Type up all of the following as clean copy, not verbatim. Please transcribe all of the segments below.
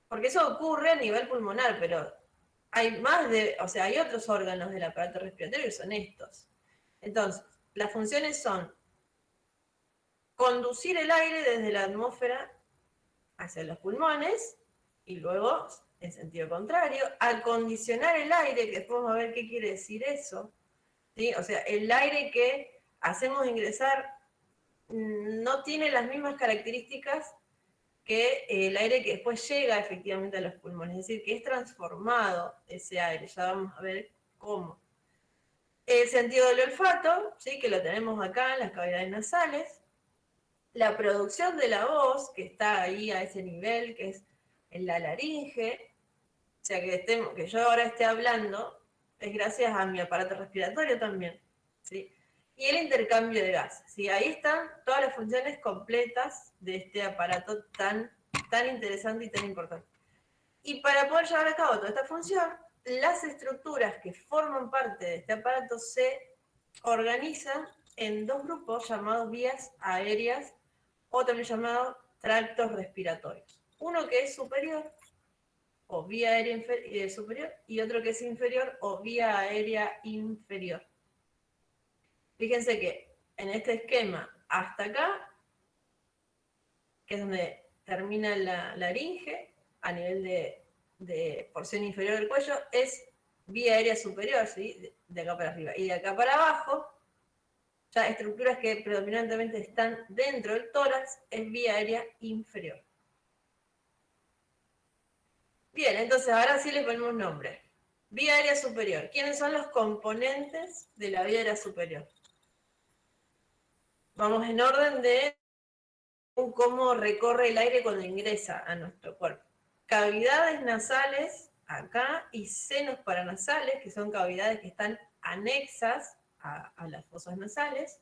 porque eso ocurre a nivel pulmonar, pero hay más de, o sea, hay otros órganos del aparato respiratorio que son estos. Entonces, las funciones son conducir el aire desde la atmósfera hacia los pulmones y luego, en sentido contrario, acondicionar el aire, que después vamos a ver qué quiere decir eso, ¿sí? O sea, el aire que hacemos ingresar no tiene las mismas características que el aire que después llega efectivamente a los pulmones, es decir, que es transformado ese aire, ya vamos a ver cómo. El sentido del olfato, ¿sí? Que lo tenemos acá en las cavidades nasales. La producción de la voz, que está ahí a ese nivel, que es en la laringe, o sea, que yo ahora esté hablando, es gracias a mi aparato respiratorio también, ¿sí? Y el intercambio de gases, ¿sí? Ahí están todas las funciones completas de este aparato tan interesante y tan importante. Y para poder llevar a cabo toda esta función, las estructuras que forman parte de este aparato se organizan en dos grupos llamados vías aéreas o también llamados tractos respiratorios. Uno que es superior o vía aérea superior y otro que es inferior o vía aérea inferior. Fíjense que en este esquema hasta acá, que es donde termina la laringe, a nivel de porción inferior del cuello, es vía aérea superior, ¿sí? De acá para arriba. Y de acá para abajo, ya estructuras que predominantemente están dentro del tórax, es vía aérea inferior. Bien, entonces ahora sí le ponemos nombre. Vía aérea superior. ¿Quiénes son los componentes de la vía aérea superior? Vamos en orden de cómo recorre el aire cuando ingresa a nuestro cuerpo. Cavidades nasales acá y senos paranasales, que son cavidades que están anexas a las fosas nasales.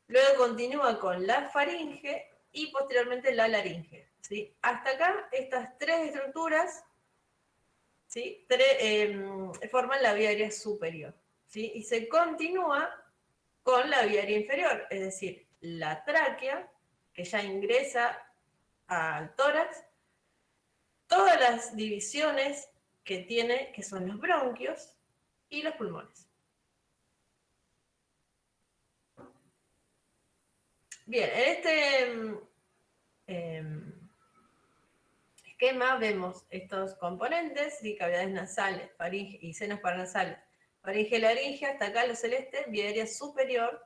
Luego continúa con la faringe y posteriormente la laringe, ¿sí? Hasta acá estas tres estructuras, ¿sí? Forman la vía aérea superior, ¿sí? Y se continúa con la vía aérea inferior, es decir, la tráquea, que ya ingresa al tórax, todas las divisiones que tiene, que son los bronquios y los pulmones. Bien, en este esquema vemos estos componentes, ¿sí? Cavidades nasales, faringe y senos paranasales. Faringe, laringe, hasta acá lo celeste, vía aérea superior,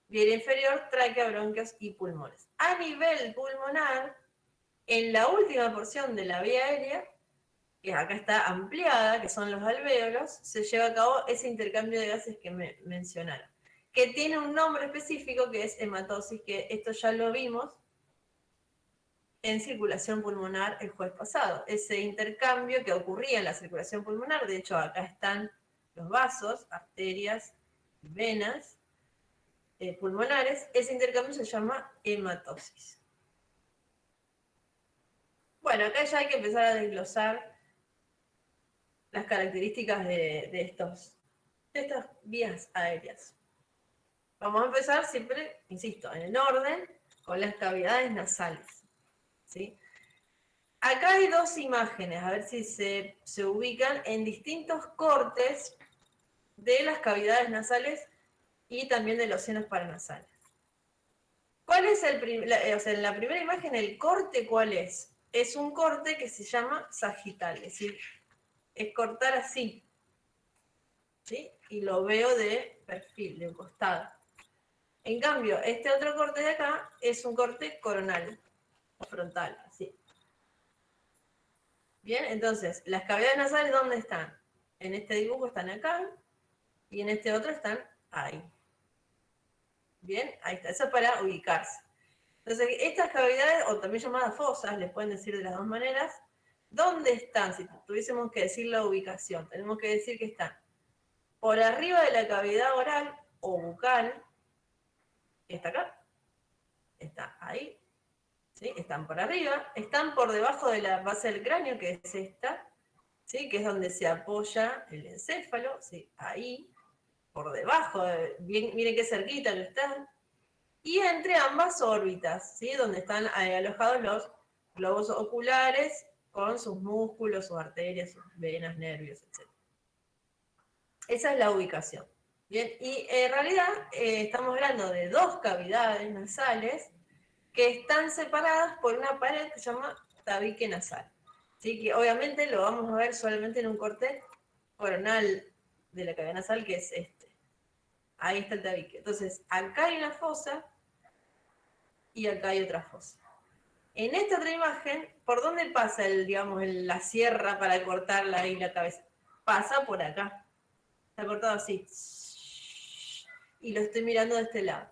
vía aérea inferior, tráquea, bronquios y pulmones. A nivel pulmonar, en la última porción de la vía aérea, que acá está ampliada, que son los alvéolos, se lleva a cabo ese intercambio de gases que me mencionaron, que tiene un nombre específico que es hematosis, que esto ya lo vimos en circulación pulmonar el jueves pasado. Ese intercambio que ocurría en la circulación pulmonar, de hecho acá están los vasos, arterias, venas pulmonares, ese intercambio se llama hematosis. Bueno, acá ya hay que empezar a desglosar las características de estas vías aéreas. Vamos a empezar siempre, insisto, en el orden, con las cavidades nasales, ¿sí? Acá hay dos imágenes, a ver si se ubican en distintos cortes de las cavidades nasales y también de los senos paranasales. ¿Cuál es en la primera imagen, el corte cuál es? Es un corte que se llama sagital, es decir, es cortar así, ¿sí? Y lo veo de perfil, de un costado. En cambio, este otro corte de acá es un corte coronal, o frontal, así. Bien, entonces, las cavidades nasales, ¿dónde están? En este dibujo están acá, y en este otro están ahí. Bien, ahí está, eso es para ubicarse. Entonces, estas cavidades, o también llamadas fosas, les pueden decir de las dos maneras, ¿dónde están? Si tuviésemos que decir la ubicación, tenemos que decir que están por arriba de la cavidad oral o bucal, está acá, está ahí, ¿sí? Están por arriba, están por debajo de la base del cráneo, que es esta, ¿sí? Que es donde se apoya el encéfalo, ¿sí? Ahí, por debajo, miren qué cerquita que están, y entre ambas órbitas, ¿sí? Donde están alojados los globos oculares con sus músculos, sus arterias, sus venas, nervios, etc. Esa es la ubicación. Bien, y en realidad estamos hablando de dos cavidades nasales que están separadas por una pared que se llama tabique nasal. ¿Sí? Que obviamente lo vamos a ver solamente en un corte coronal de la cavidad nasal, que es este. Ahí está el tabique. Entonces, acá hay una fosa y acá hay otra fosa. En esta otra imagen, ¿por dónde pasa la sierra para cortarla ahí la cabeza? Pasa por acá. Está cortado así. Y lo estoy mirando de este lado.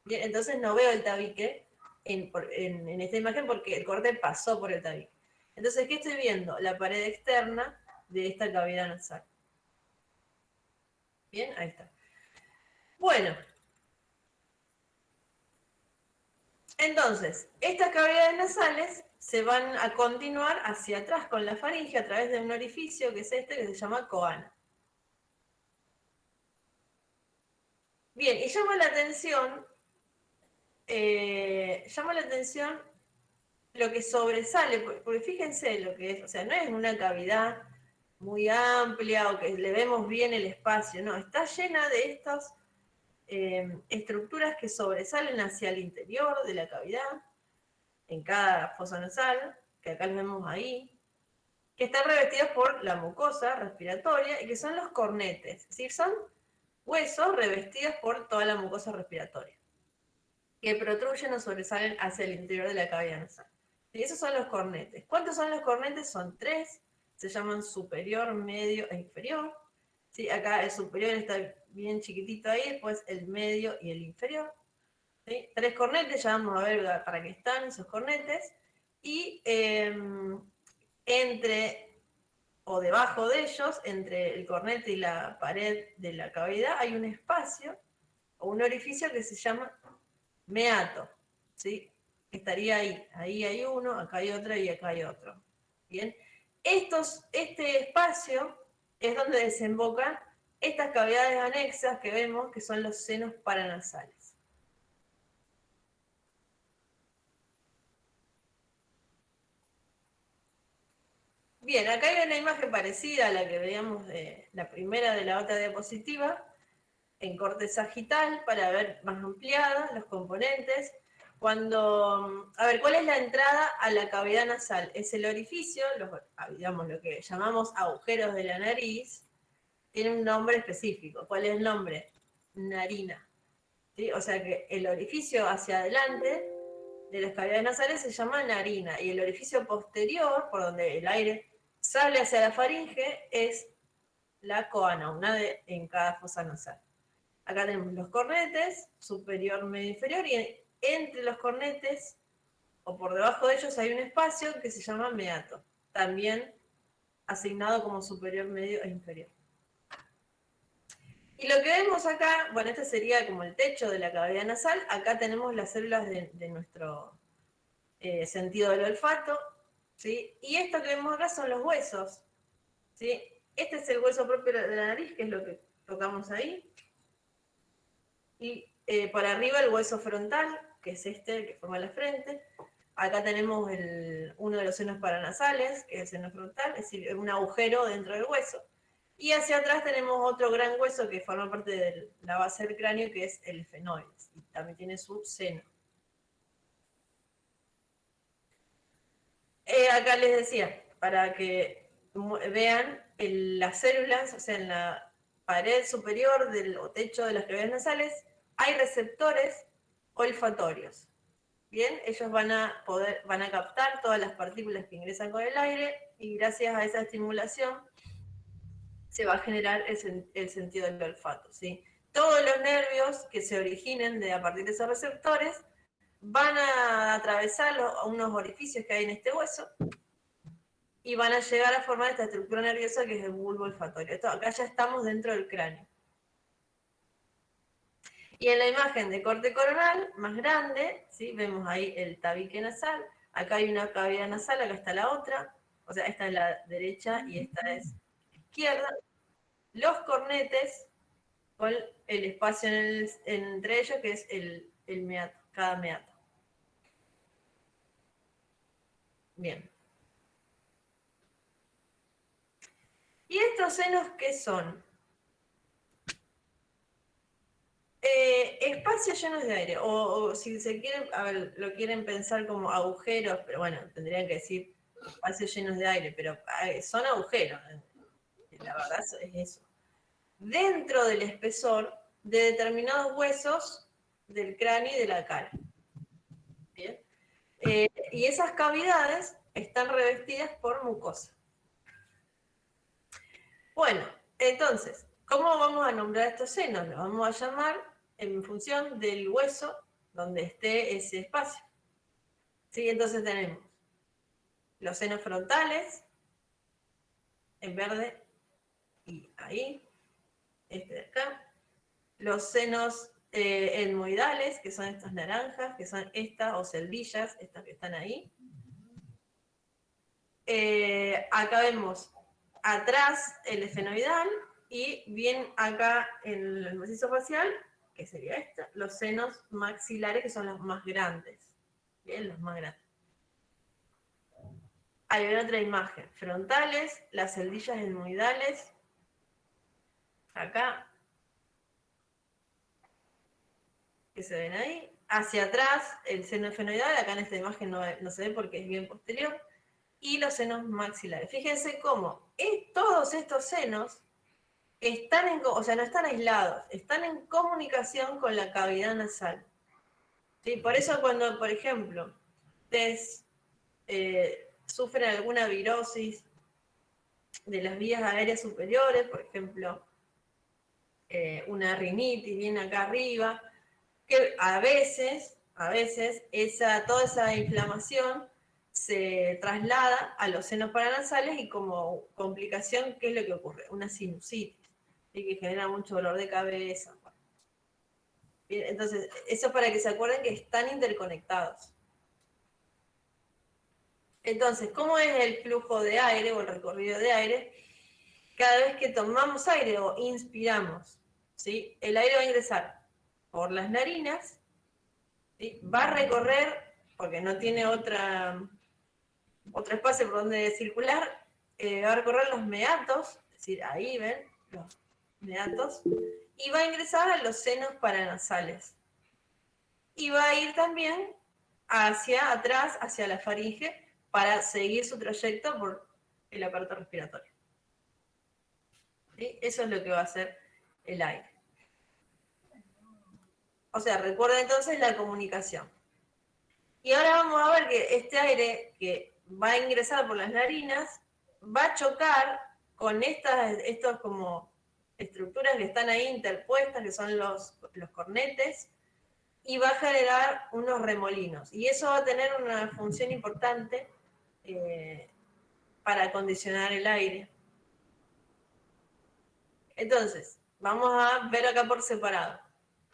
Bien, entonces no veo el tabique en esta imagen porque el corte pasó por el tabique. Entonces, ¿qué estoy viendo? La pared externa de esta cavidad nasal. Bien, ahí está. Bueno, entonces, estas cavidades nasales se van a continuar hacia atrás con la faringe a través de un orificio que es este, que se llama coana. Bien, y llama la atención lo que sobresale, porque fíjense lo que es, o sea, no es una cavidad muy amplia o que le vemos bien el espacio, no, está llena de estas estructuras que sobresalen hacia el interior de la cavidad, en cada fosa nasal, que acá los vemos ahí, que están revestidos por la mucosa respiratoria y que son los cornetes, es decir, son huesos revestidos por toda la mucosa respiratoria, que protruyen o sobresalen hacia el interior de la cavidad nasal. Y esos son los cornetes. ¿Cuántos son los cornetes? Son 3, se llaman superior, medio e inferior. ¿Sí? Acá el superior está bien chiquitito ahí, después el medio y el inferior. ¿Sí? 3 cornetes, ya vamos a ver para qué están esos cornetes. Y entre o debajo de ellos, entre el cornete y la pared de la cavidad, hay un espacio o un orificio que se llama meato, ¿sí? Estaría ahí. Ahí hay uno, acá hay otro y acá hay otro. Bien. Este espacio es donde desembocan estas cavidades anexas que vemos, que son los senos paranasales. Bien, acá hay una imagen parecida a la que veíamos de la primera de la otra diapositiva, en corte sagital, para ver más ampliada los componentes. A ver, ¿cuál es la entrada a la cavidad nasal? Es el orificio, digamos lo que llamamos agujeros de la nariz, tiene un nombre específico. ¿Cuál es el nombre? Narina. ¿Sí? O sea que el orificio hacia adelante de las cavidades nasales se llama narina, y el orificio posterior, por donde el aire sale hacia la faringe, es la coana, en cada fosa nasal. Acá tenemos los cornetes, superior, medio, inferior, y entre los cornetes, o por debajo de ellos, hay un espacio que se llama meato, también asignado como superior, medio e inferior. Y lo que vemos acá, bueno, este sería como el techo de la cavidad nasal. Acá tenemos las células de nuestro sentido del olfato, ¿sí? Y esto que vemos acá son los huesos, ¿sí? Este es el hueso propio de la nariz, que es lo que tocamos ahí. Y por arriba el hueso frontal, que es este que forma la frente. Acá tenemos uno de los senos paranasales, que es el seno frontal, es decir, un agujero dentro del hueso. Y hacia atrás tenemos otro gran hueso que forma parte de la base del cráneo, que es el efenoides, y también tiene su seno. Acá les decía, para que vean las células, o sea, en la pared superior del techo de las cavidades nasales, hay receptores olfatorios. Bien, ellos van a captar todas las partículas que ingresan con el aire, y gracias a esa estimulación se va a generar el sentido del olfato, ¿sí? Todos los nervios que se originen a partir de esos receptores van a atravesar unos orificios que hay en este hueso y van a llegar a formar esta estructura nerviosa que es el bulbo olfatorio. Acá ya estamos dentro del cráneo. Y en la imagen de corte coronal, más grande, ¿sí? Vemos ahí el tabique nasal. Acá hay una cavidad nasal, acá está la otra. O sea, esta es la derecha y esta es la izquierda. Los cornetes con el espacio entre ellos, que es el meato, cada meato. Bien. ¿Y estos senos qué son? Espacios llenos de aire, o si se quieren, a ver, lo quieren pensar como agujeros, pero bueno, tendrían que decir espacios llenos de aire, pero son agujeros, la verdad es eso. Dentro del espesor de determinados huesos del cráneo y de la cara. ¿Bien? Y esas cavidades están revestidas por mucosa. Bueno, entonces, ¿cómo vamos a nombrar estos senos? Los vamos a llamar en función del hueso donde esté ese espacio. ¿Sí? Entonces tenemos los senos frontales, en verde, y ahí, este de acá. Los senos etmoidales, que son estas naranjas, que son estas, o celdillas, estas que están ahí. Acá vemos atrás el esfenoidal y bien acá en el macizo facial, que sería esta, los senos maxilares, que son los más grandes. Bien, los más grandes. Ahí ven otra imagen. Frontales, las celdillas etmoidales. Acá. Que se ven ahí. Hacia atrás, el seno esfenoidal. Acá en esta imagen no se ve porque es bien posterior. Y los senos maxilares. Fíjense cómo todos estos senos están no están aislados, están en comunicación con la cavidad nasal. ¿Sí? Por eso cuando, por ejemplo, ustedes sufren alguna virosis de las vías aéreas superiores, por ejemplo, una rinitis viene acá arriba, que a veces toda esa inflamación se traslada a los senos paranasales y como complicación, ¿qué es lo que ocurre? Una sinusitis, ¿sí? Que genera mucho dolor de cabeza. Bien, entonces, eso para que se acuerden que están interconectados. Entonces, ¿cómo es el flujo de aire o el recorrido de aire? Cada vez que tomamos aire o inspiramos, ¿sí? El aire va a ingresar por las narinas, ¿sí? Va a recorrer, porque no tiene otro espacio por donde circular, va a recorrer los meatos, es decir, ahí ven los meatos, y va a ingresar a los senos paranasales. Y va a ir también hacia atrás, hacia la faringe, para seguir su trayecto por el aparato respiratorio. ¿Sí? Eso es lo que va a hacer el aire. O sea, recuerda entonces la comunicación. Y ahora vamos a ver que este aire que va a ingresar por las narinas va a chocar con estas como estructuras que están ahí interpuestas, que son los cornetes, y va a generar unos remolinos. Y eso va a tener una función importante para acondicionar el aire. Entonces, vamos a ver acá por separado.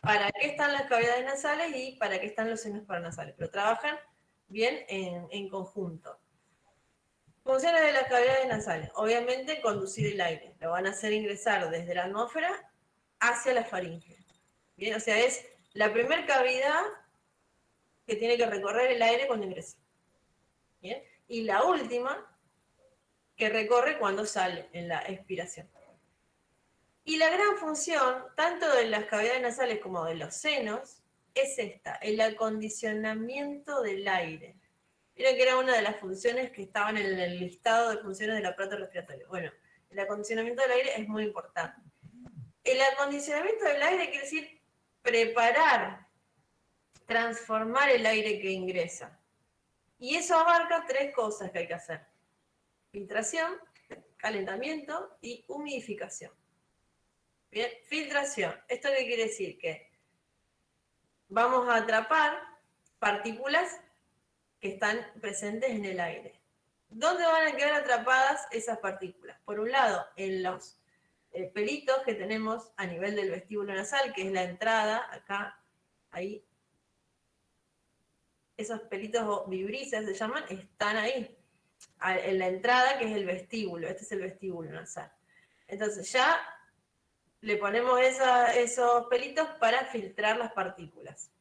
¿Para qué están las cavidades nasales y para qué están los senos paranasales? Pero trabajan bien en conjunto. Funciones de las cavidades nasales. Obviamente, conducir el aire. Lo van a hacer ingresar desde la atmósfera hacia la faringe. Bien, o sea, es la primera cavidad que tiene que recorrer el aire cuando ingresa. Bien, y la última que recorre cuando sale en la expiración. Y la gran función, tanto de las cavidades nasales como de los senos, es esta, el acondicionamiento del aire. Vieron que era una de las funciones que estaban en el listado de funciones del aparato respiratorio. Bueno, el acondicionamiento del aire es muy importante. El acondicionamiento del aire quiere decir preparar, transformar el aire que ingresa. Y eso abarca tres cosas que hay que hacer. Filtración, calentamiento y humidificación. Bien, filtración. ¿Esto qué quiere decir? Que vamos a atrapar partículas que están presentes en el aire. ¿Dónde van a quedar atrapadas esas partículas? Por un lado, en los pelitos que tenemos a nivel del vestíbulo nasal, que es la entrada, acá, ahí. Esos pelitos o vibrisas se llaman, están ahí, en la entrada, que es el vestíbulo. Este es el vestíbulo nasal. Entonces ya le ponemos esos pelitos para filtrar las partículas.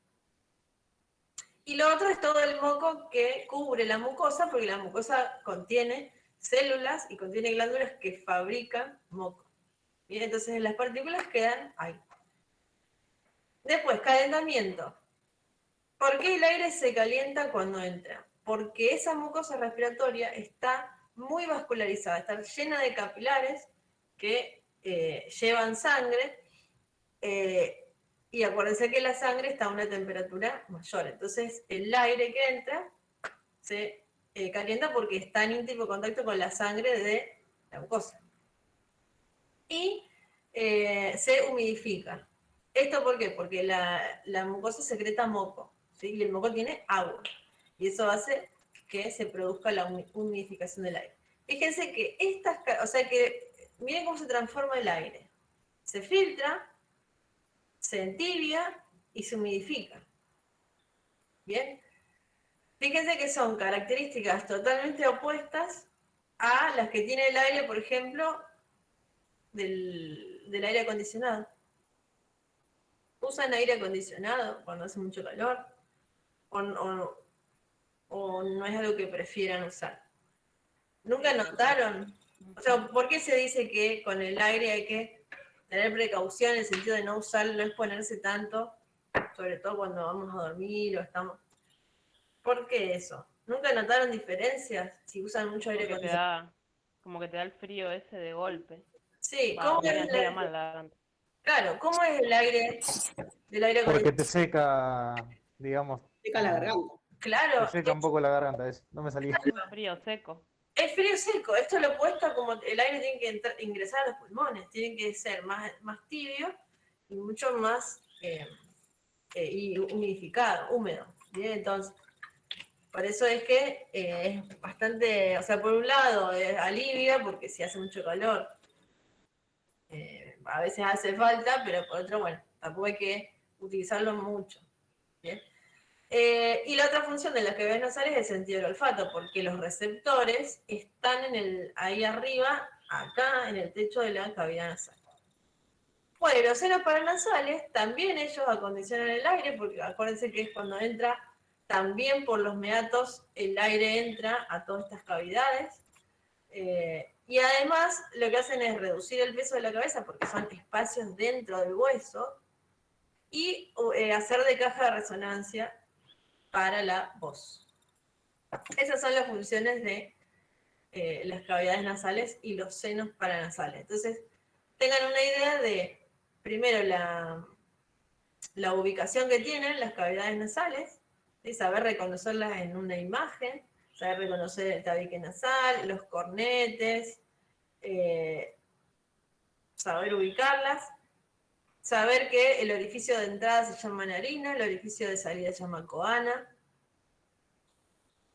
Y lo otro es todo el moco que cubre la mucosa, porque la mucosa contiene células y contiene glándulas que fabrican moco. Bien, entonces las partículas quedan ahí. Después, calentamiento. ¿Por qué el aire se calienta cuando entra? Porque esa mucosa respiratoria está muy vascularizada, está llena de capilares que llevan sangre, y acuérdense que la sangre está a una temperatura mayor. Entonces, el aire que entra se calienta porque está en íntimo contacto con la sangre de la mucosa. Y se humidifica. ¿Esto por qué? Porque la mucosa secreta moco, ¿sí? Y el moco tiene agua. Y eso hace que se produzca la humidificación del aire. Fíjense que miren cómo se transforma el aire. Se filtra, se entibia y se humidifica. ¿Bien? Fíjense que son características totalmente opuestas a las que tiene el aire, por ejemplo, del aire acondicionado. ¿Usan aire acondicionado cuando hace mucho calor? ¿O no es algo que prefieran usar? ¿Nunca notaron? O sea, ¿por qué se dice que con el aire hay que tener precaución en el sentido de no usarlo, no exponerse tanto, sobre todo cuando vamos a dormir o estamos... ¿Por qué eso? ¿Nunca notaron diferencias si usan mucho aire acondicionado? Como que te da el frío ese de golpe. Sí, Va, ¿cómo me es queda mal la garganta. Claro, ¿cómo es el aire del aire Porque acondicionado? te seca, digamos, Seca la garganta. Claro, te seca un poco la garganta, no me salía. Frío seco. es frío seco. Esto es lo opuesto, como el aire tiene que ingresar a los pulmones, tiene que ser más tibio y mucho más y humidificado, húmedo. Bien, entonces, por eso es que es bastante, o sea, por un lado alivia porque si hace mucho calor, a veces hace falta, pero por otro, bueno, tampoco hay que utilizarlo mucho. ¿Bien? Y la otra función de las cavidades nasales es el sentido del olfato, porque los receptores están ahí arriba, acá en el techo de la cavidad nasal. Bueno, los senos paranasales también ellos acondicionan el aire, porque acuérdense que es cuando entra, también por los meatos el aire entra a todas estas cavidades. Y además lo que hacen es reducir el peso de la cabeza, porque son espacios dentro del hueso, y hacer de caja de resonancia para la voz. Esas son las funciones de las cavidades nasales y los senos paranasales. Entonces, tengan una idea de, primero, la ubicación que tienen las cavidades nasales, ¿sí? Saber reconocerlas en una imagen, saber reconocer el tabique nasal, los cornetes, saber ubicarlas, saber que el orificio de entrada se llama narina, el orificio de salida se llama coana,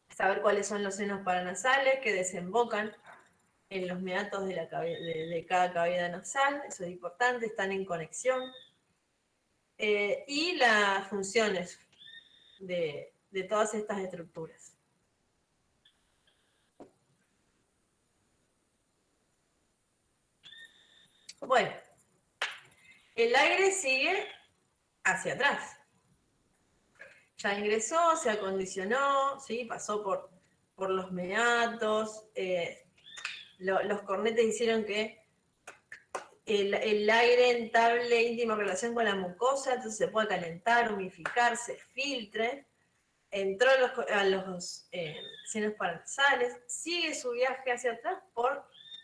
saber cuáles son los senos paranasales que desembocan en los meatos de cada cavidad nasal, eso es importante, están en conexión. Y las funciones de todas estas estructuras. Bueno, el aire sigue hacia atrás. Ya ingresó, se acondicionó, ¿sí? Pasó por los meatos, los cornetes hicieron que el aire entable íntima relación con la mucosa, entonces se puede calentar, humidificar, se filtre, entró a los senos paranasales, sigue su viaje hacia atrás,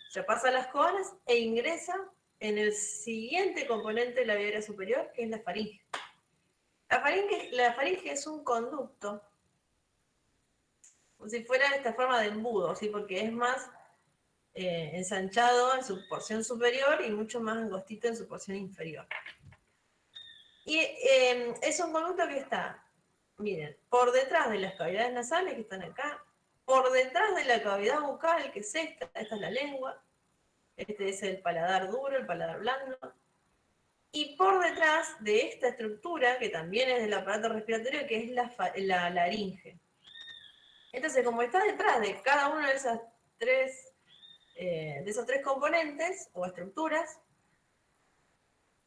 se pasa las coanas e ingresa en el siguiente componente de la vía aérea superior, que es la faringe. La faringe es un conducto, como si fuera de esta forma de embudo, ¿sí? Porque es más ensanchado en su porción superior y mucho más angostito en su porción inferior. Y es un conducto que está, miren, por detrás de las cavidades nasales que están acá, por detrás de la cavidad bucal, que es esta es la lengua, este es el paladar duro, el paladar blando, y por detrás de esta estructura, que también es del aparato respiratorio, que es la laringe. Entonces, como está detrás de cada uno de esos tres componentes o estructuras,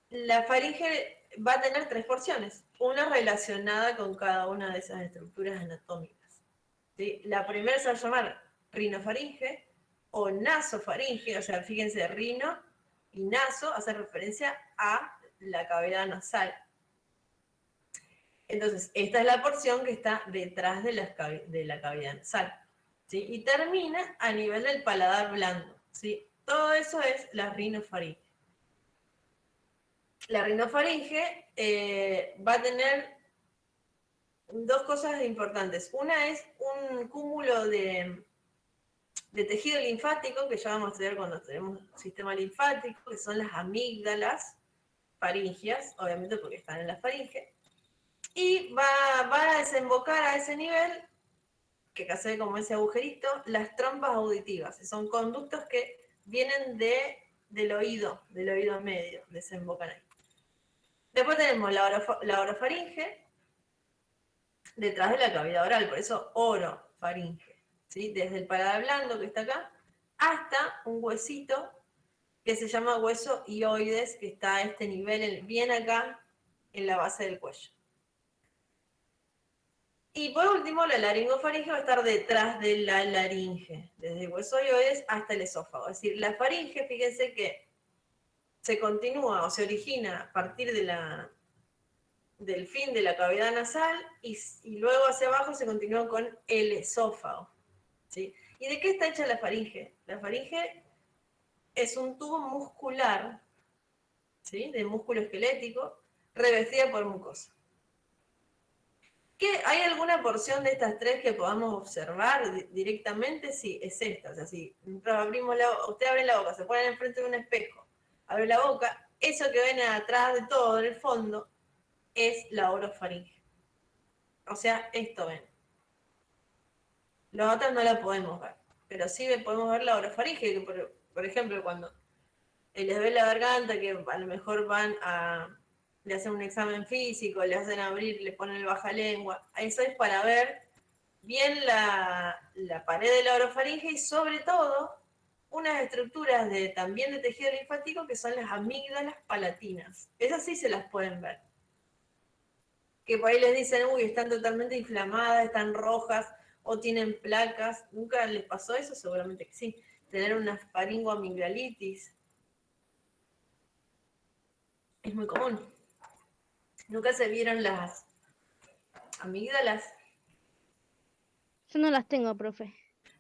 la faringe va a tener tres porciones, una relacionada con cada una de esas estructuras anatómicas. ¿Sí? La primera se va a llamar rinofaringe, o nasofaringe, o sea, fíjense, rino y naso hace referencia a la cavidad nasal. Entonces, esta es la porción que está detrás de la cavidad nasal, ¿sí? Y termina a nivel del paladar blando, ¿sí? Todo eso es la rinofaringe. La rinofaringe va a tener dos cosas importantes. Una es un cúmulo de tejido linfático, que ya vamos a estudiar cuando tenemos sistema linfático, que son las amígdalas faringias, obviamente porque están en la faringe, y va a desembocar a ese nivel, que acá se ve como ese agujerito, las trompas auditivas, que son conductos que vienen del oído medio, desembocan ahí. Después tenemos la orofaringe, detrás de la cavidad oral, por eso orofaringe, ¿sí? Desde el paladar blando que está acá, hasta un huesito que se llama hueso hioides, que está a este nivel, bien acá, en la base del cuello. Y por último, la laringofaringe va a estar detrás de la laringe, desde el hueso hioides hasta el esófago. Es decir, la faringe, fíjense que se continúa o se origina a partir del fin de la cavidad nasal y luego hacia abajo se continúa con el esófago, ¿sí? ¿Y de qué está hecha la faringe? La faringe es un tubo muscular, ¿sí? De músculo esquelético, revestida por mucosa. ¿Hay alguna porción de estas tres que podamos observar directamente? Sí, es esta. O sea, si usted abre la boca, se pone enfrente de un espejo, abre la boca, eso que ven atrás de todo, en el fondo, es la orofaringe. O sea, esto ven. Los otros no la podemos ver, pero sí podemos ver la orofaringe, que por ejemplo, cuando les ve la garganta, que a lo mejor le hacen un examen físico, le hacen abrir, le ponen el bajalengua. Eso es para ver bien la pared de la orofaringe y sobre todo unas estructuras también de tejido linfático que son las amígdalas palatinas. Esas sí se las pueden ver. Que por ahí les dicen, uy, están totalmente inflamadas, están rojas o tienen placas. ¿Nunca les pasó eso? Seguramente que sí. Tener una faringoamigdalitis. Es muy común. ¿Nunca se vieron las amígdalas? Yo no las tengo, profe.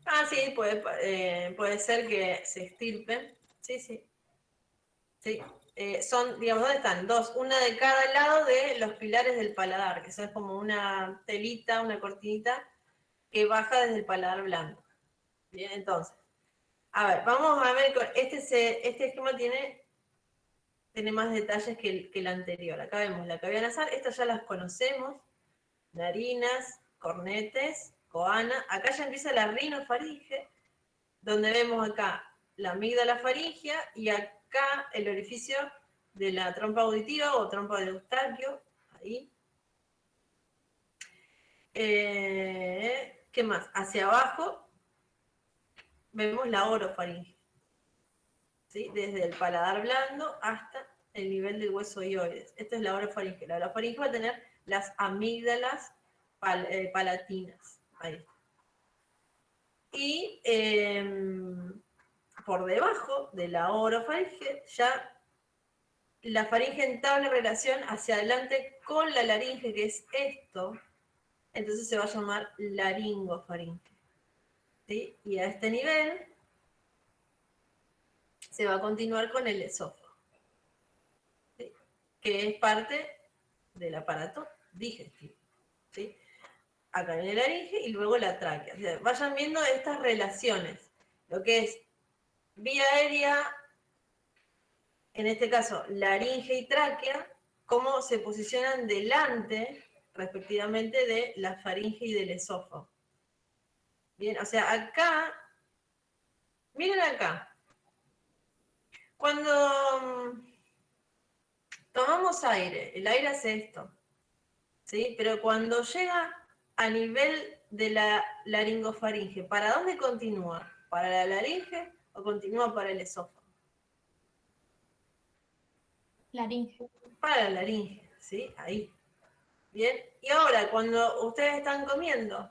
Ah, sí, puede ser que se extirpen. Sí, sí. Sí. Son, digamos, ¿dónde están? Dos, una de cada lado de los pilares del paladar, que eso es como una telita, una cortinita que baja desde el paladar blando. Bien, entonces, a ver, vamos a ver, este esquema tiene más detalles que el anterior. Acá vemos la cavidad nasal, estas ya las conocemos, narinas, cornetes, coana. Acá ya empieza la rinofaringe, donde vemos acá la amígdala faringea y acá el orificio de la trompa auditiva o trompa de Eustaquio, ahí. ¿Qué más? Hacia abajo vemos la orofaringe, ¿sí? Desde el paladar blando hasta el nivel del hueso hioides. Esta es la orofaringe. La orofaringe va a tener las amígdalas palatinas. Ahí está. Y por debajo de la orofaringe ya la faringe entabla relación hacia adelante con la laringe, que es esto. Entonces se va a llamar laringofaringe, ¿sí? Y a este nivel se va a continuar con el esófago, ¿sí? Que es parte del aparato digestivo, ¿sí? Acá viene la laringe y luego la tráquea. O sea, vayan viendo estas relaciones, lo que es vía aérea, en este caso laringe y tráquea, cómo se posicionan delante, respectivamente, de la faringe y del esófago. Bien, o sea, acá, miren acá, cuando tomamos aire, el aire hace esto, ¿sí? Pero cuando llega a nivel de la laringofaringe, ¿para dónde continúa? ¿Para la laringe o continúa para el esófago? Laringe. Para la laringe, ¿sí? Ahí. Bien, y ahora cuando ustedes están comiendo,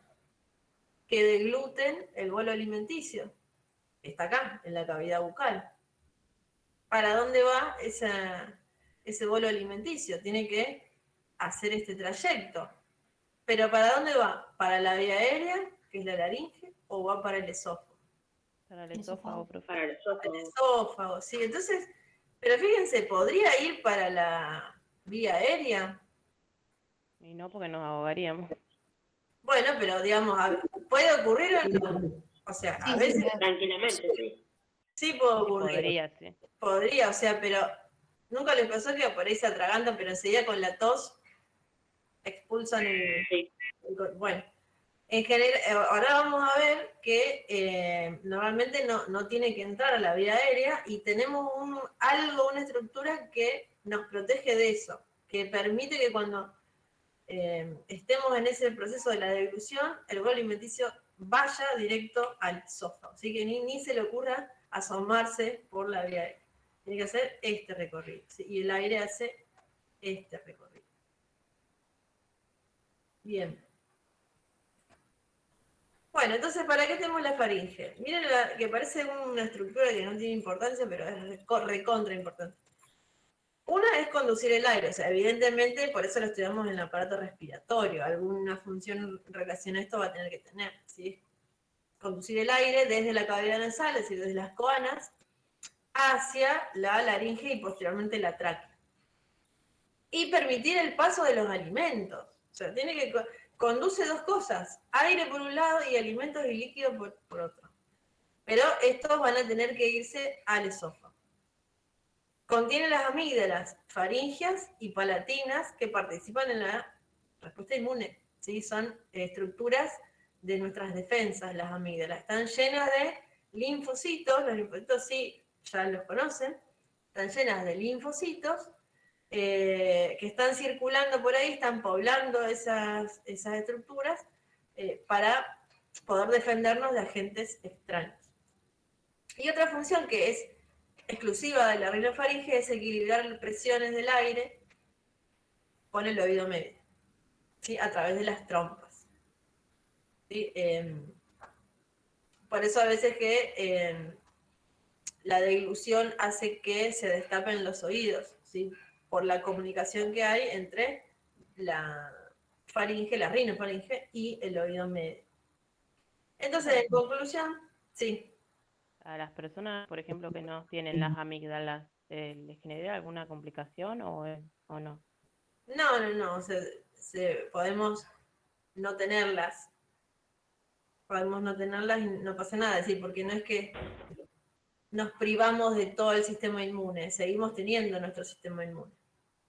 que degluten el bolo alimenticio, está acá, en la cavidad bucal. ¿Para dónde va ese bolo alimenticio? Tiene que hacer este trayecto. ¿Pero para dónde va? ¿Para la vía aérea, que es la laringe, o va para el esófago? Para el Esófago. esófago, profe. Para el El esófago. esófago, sí. Entonces, pero fíjense, ¿podría ir para la vía aérea? Y no, porque nos ahogaríamos. Bueno, pero digamos, ¿puede ocurrir o no? O sea, a Sí, veces sí, Tranquilamente, sí. sí puede Sí, ocurrir. podría, sí. Podría, o sea, pero nunca les pasó que por ahí se atragantan, pero enseguida con la tos expulsan Sí. bueno, en general, ahora vamos a ver que normalmente no tiene que entrar a la vía aérea y tenemos una estructura que nos protege de eso, que permite que cuando estemos en ese proceso de la deglución, el bolo alimenticio vaya directo al esófago, así que ni se le ocurra asomarse por la vía aérea. Tiene que hacer este recorrido, ¿sí? Y el aire hace este recorrido. Bien. Bueno, entonces, ¿para qué tenemos la faringe? Miren que parece una estructura que no tiene importancia, pero es recontra importante. Una es conducir el aire, o sea, evidentemente por eso lo estudiamos en el aparato respiratorio, alguna función relacionada a esto va a tener que tener, ¿sí? Conducir el aire desde la cavidad nasal, es decir, desde las coanas, hacia la laringe y posteriormente la tráquea. Y permitir el paso de los alimentos, o sea, tiene que conduce dos cosas, aire por un lado y alimentos y líquidos por otro. Pero estos van a tener que irse al esófago. Contiene las amígdalas faringias y palatinas que participan en la respuesta inmune. ¿Sí? Son estructuras de nuestras defensas, las amígdalas. Están llenas de linfocitos, los linfocitos sí, ya los conocen, están llenas de linfocitos que están circulando por ahí, están poblando esas estructuras para poder defendernos de agentes extraños. Y otra función que es exclusiva de la rinofaringe es equilibrar las presiones del aire con el oído medio, ¿sí? A través de las trompas. ¿Sí? Por eso a veces que la deglución hace que se destapen los oídos, ¿sí? Por la comunicación que hay entre la faringe, la rinofaringe y el oído medio. Entonces, en conclusión, sí. A las personas, por ejemplo, que no tienen las amígdalas, ¿les genera alguna complicación o no? No, podemos no tenerlas. Podemos no tenerlas y no pasa nada, es decir, porque no es que nos privamos de todo el sistema inmune, seguimos teniendo nuestro sistema inmune.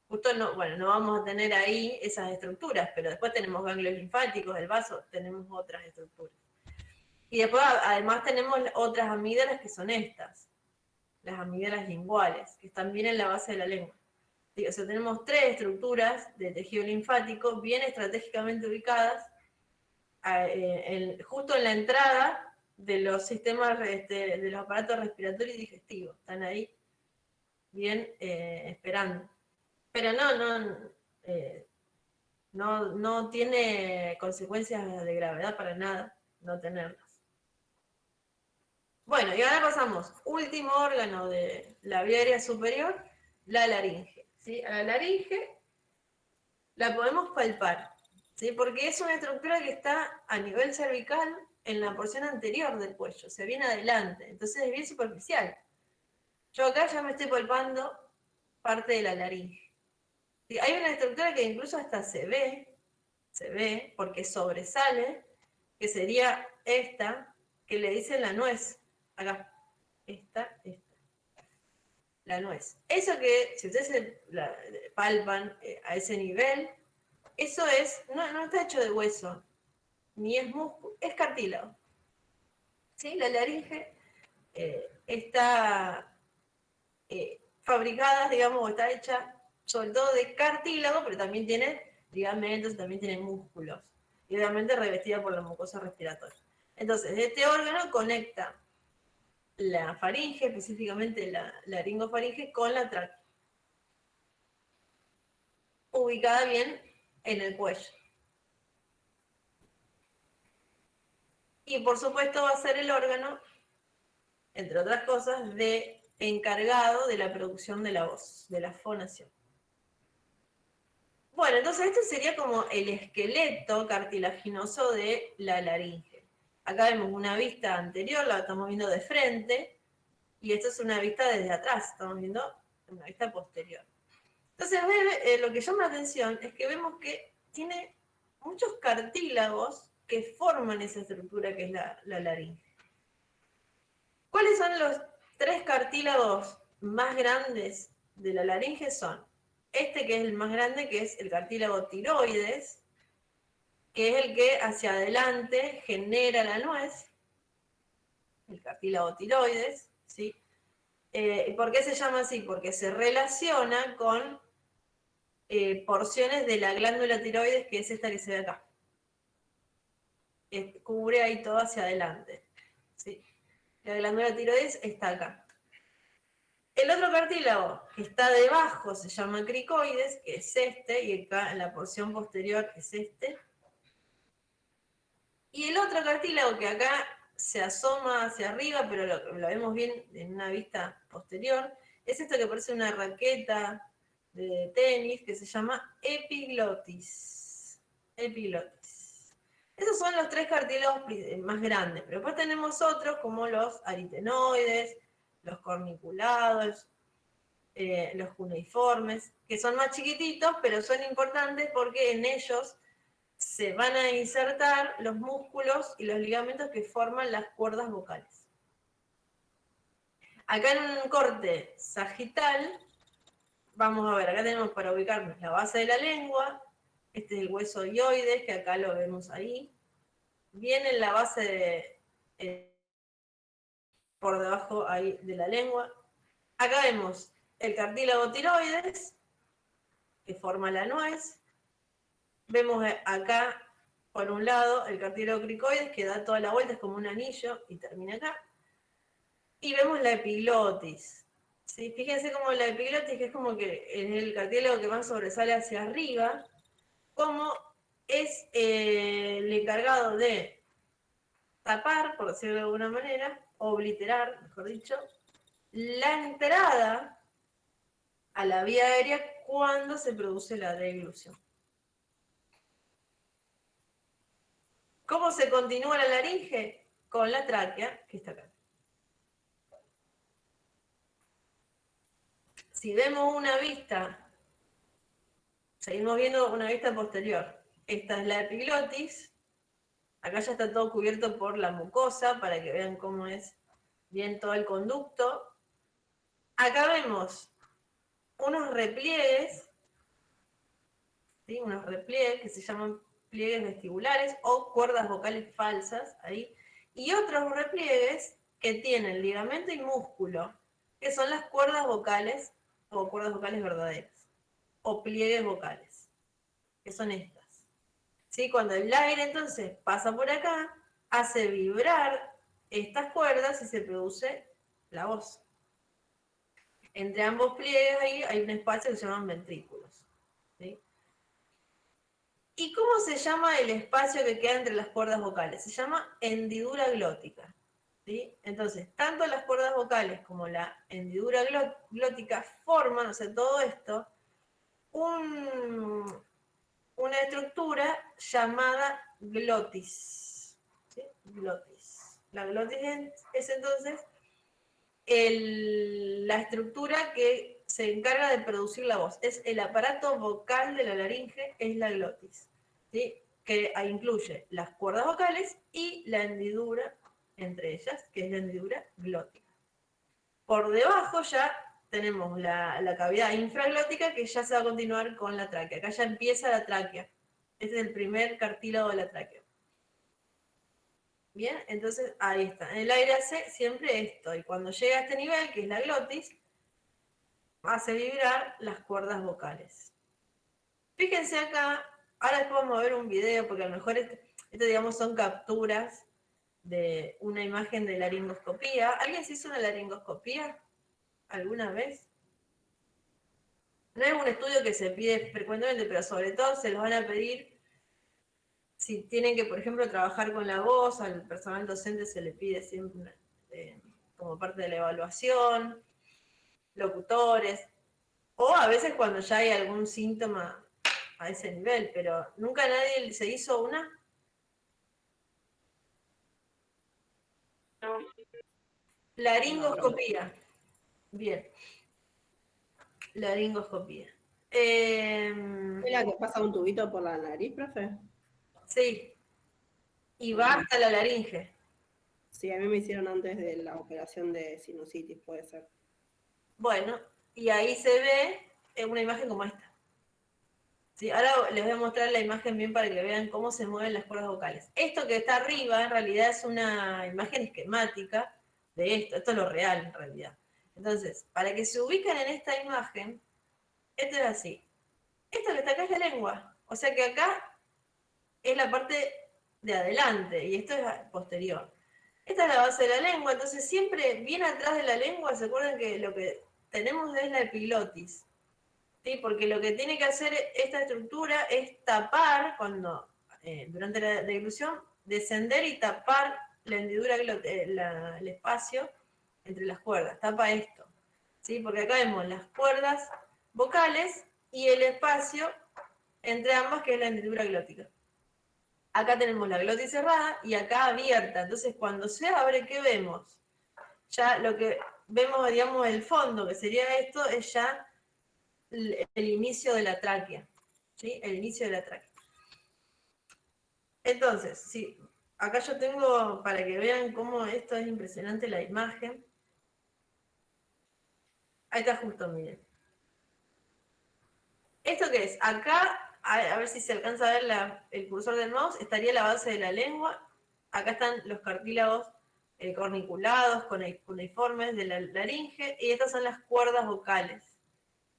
Justo no vamos a tener ahí esas estructuras, pero después tenemos ganglios linfáticos, el vaso, tenemos otras estructuras. Y después además tenemos otras amígdalas que son estas, las amígdalas linguales, que están bien en la base de la lengua. O sea, tenemos 3 estructuras de tejido linfático bien estratégicamente ubicadas justo en la entrada de los sistemas, de los aparatos respiratorios y digestivos. Están ahí bien esperando. Pero no tiene consecuencias de gravedad para nada no tenerlas. Bueno, y ahora pasamos, último órgano de la vía aérea superior, la laringe. ¿Sí? A la laringe la podemos palpar, ¿sí? Porque es una estructura que está a nivel cervical en la porción anterior del cuello, se viene adelante, entonces es bien superficial. Yo acá ya me estoy palpando parte de la laringe. ¿Sí? Hay una estructura que incluso hasta se ve porque sobresale, que sería esta, que le dicen la nuez. Acá, esta, la nuez. Eso que, si ustedes se palpan a ese nivel, eso no está hecho de hueso, ni es músculo, es cartílago. ¿Sí? La laringe está fabricada, digamos, está hecha sobre todo de cartílago, pero también tiene ligamentos, también tiene músculos, y obviamente revestida por la mucosa respiratoria. Entonces, este órgano conecta la faringe, específicamente la laringofaringe, con la tráquea, ubicada bien en el cuello. Y por supuesto va a ser el órgano entre otras cosas, encargado de la producción de la voz, de la fonación. Bueno, entonces este sería como el esqueleto cartilaginoso de la laringe. Acá vemos una vista anterior, la estamos viendo de frente, y esto es una vista desde atrás, estamos viendo una vista posterior. Entonces, lo que llama la atención es que vemos que tiene muchos cartílagos que forman esa estructura que es la laringe. ¿Cuáles son los 3 cartílagos más grandes de la laringe? Son este, que es el más grande, que es el cartílago tiroides, que es el que hacia adelante genera la nuez, el cartílago tiroides, ¿sí? ¿Por qué se llama así? Porque se relaciona con porciones de la glándula tiroides, que es esta que se ve acá. Cubre ahí todo hacia adelante, ¿sí? La glándula tiroides está acá. El otro cartílago que está debajo se llama cricoides, que es este, y acá en la porción posterior es este. Y el otro cartílago que acá se asoma hacia arriba, pero lo vemos bien en una vista posterior, es esto que parece una raqueta de tenis, que se llama epiglotis. Epiglotis. Esos son los 3 cartílagos más grandes, pero después tenemos otros como los aritenoides, los corniculados, los cuneiformes, que son más chiquititos, pero son importantes porque en ellos se van a insertar los músculos y los ligamentos que forman las cuerdas vocales. Acá en un corte sagital, vamos a ver, acá tenemos para ubicarnos la base de la lengua, este es el hueso hioides, que acá lo vemos ahí, viene en la base por debajo ahí de la lengua. Acá vemos el cartílago tiroides, que forma la nuez. Vemos acá, por un lado, el cartílago cricoides, que da toda la vuelta, es como un anillo, y termina acá. Y vemos la epiglotis. ¿Sí? Fíjense cómo la epiglotis, que es como que es el cartílago que más sobresale hacia arriba, como es el encargado de tapar, por decirlo de alguna manera, obliterar, mejor dicho, la entrada a la vía aérea cuando se produce la deglución. ¿Cómo se continúa la laringe? Con la tráquea, que está acá. Si vemos una vista, seguimos viendo una vista posterior. Esta es la epiglotis. Acá ya está todo cubierto por la mucosa, para que vean cómo es bien todo el conducto. Acá vemos unos repliegues, ¿sí? Unos repliegues que se llaman pliegues vestibulares o cuerdas vocales falsas, ahí, y otros repliegues que tienen ligamento y músculo, que son las cuerdas vocales o cuerdas vocales verdaderas, o pliegues vocales, que son estas. ¿Sí? Cuando el aire entonces pasa por acá, hace vibrar estas cuerdas y se produce la voz. Entre ambos pliegues ahí hay un espacio que se llaman ventrículos. ¿Sí? ¿Y cómo se llama el espacio que queda entre las cuerdas vocales? Se llama hendidura glótica. ¿Sí? Entonces, tanto las cuerdas vocales como la hendidura glótica forman, o sea, todo esto, una estructura llamada glotis. ¿Sí? Glotis. La glotis es entonces la estructura que se encarga de producir la voz. Es el aparato vocal de la laringe, es la glotis, ¿sí? Que incluye las cuerdas vocales y la hendidura entre ellas, que es la hendidura glótica. Por debajo ya tenemos la cavidad infraglótica, que ya se va a continuar con la tráquea. Acá ya empieza la tráquea. Este es el primer cartílago de la tráquea. Bien, entonces ahí está. En el aire hace siempre esto, y cuando llega a este nivel, que es la glotis, hace vibrar las cuerdas vocales. Fíjense acá, ahora después vamos a ver un video, porque a lo mejor esto digamos son capturas de una imagen de laringoscopía. ¿Alguien se hizo una laringoscopía alguna vez? No es un estudio que se pide frecuentemente, pero sobre todo se los van a pedir si tienen que, por ejemplo, trabajar con la voz. Al personal docente se le pide siempre como parte de la evaluación, locutores, o a veces cuando ya hay algún síntoma a ese nivel, pero nunca nadie se hizo una. No, Laringoscopía. Bien. Laringoscopía. ¿Es la que pasa un tubito por la nariz, profe? Sí. Y va hasta la laringe. Sí, a mí me hicieron antes de la operación de sinusitis, puede ser. Bueno, y ahí se ve una imagen como esta. Sí, ahora les voy a mostrar la imagen bien para que vean cómo se mueven las cuerdas vocales. Esto que está arriba en realidad es una imagen esquemática de esto. Esto es lo real en realidad. Entonces, para que se ubiquen en esta imagen, esto es así. Esto que está acá es la lengua. O sea que acá es la parte de adelante y esto es posterior. Esta es la base de la lengua, entonces siempre bien atrás de la lengua, ¿se acuerdan que lo que tenemos es la epiglotis? ¿Sí? Porque lo que tiene que hacer esta estructura es tapar, durante la deglución, descender y tapar la hendidura, el espacio entre las cuerdas, tapa esto. ¿Sí? Porque acá vemos las cuerdas vocales y el espacio entre ambas, que es la hendidura glótica. Acá tenemos la glotis cerrada y acá abierta. Entonces, cuando se abre, ¿qué vemos? Ya lo que vemos, digamos, el fondo, que sería esto, es ya el inicio de la tráquea. ¿Sí? El inicio de la tráquea. Entonces, sí, acá yo tengo, para que vean cómo esto es impresionante, la imagen. Ahí está justo, miren. ¿Esto qué es? Acá, a ver si se alcanza a ver el cursor del mouse, estaría la base de la lengua. Acá están los cartílagos corniculados, cuneiformes de la laringe, y estas son las cuerdas vocales.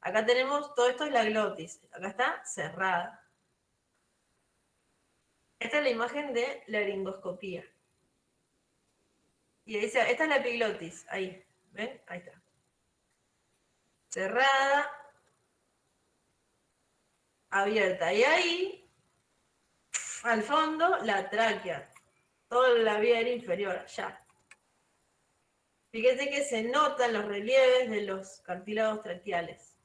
Acá tenemos, todo esto es la glotis, acá está cerrada. Esta es la imagen de laringoscopía. Y esta es la epiglotis, ahí, ¿ven? Ahí está. Cerrada, abierta. Y ahí, al fondo, la tráquea. Toda la vía aérea inferior, allá. Fíjense que se notan los relieves de los cartílagos traqueales.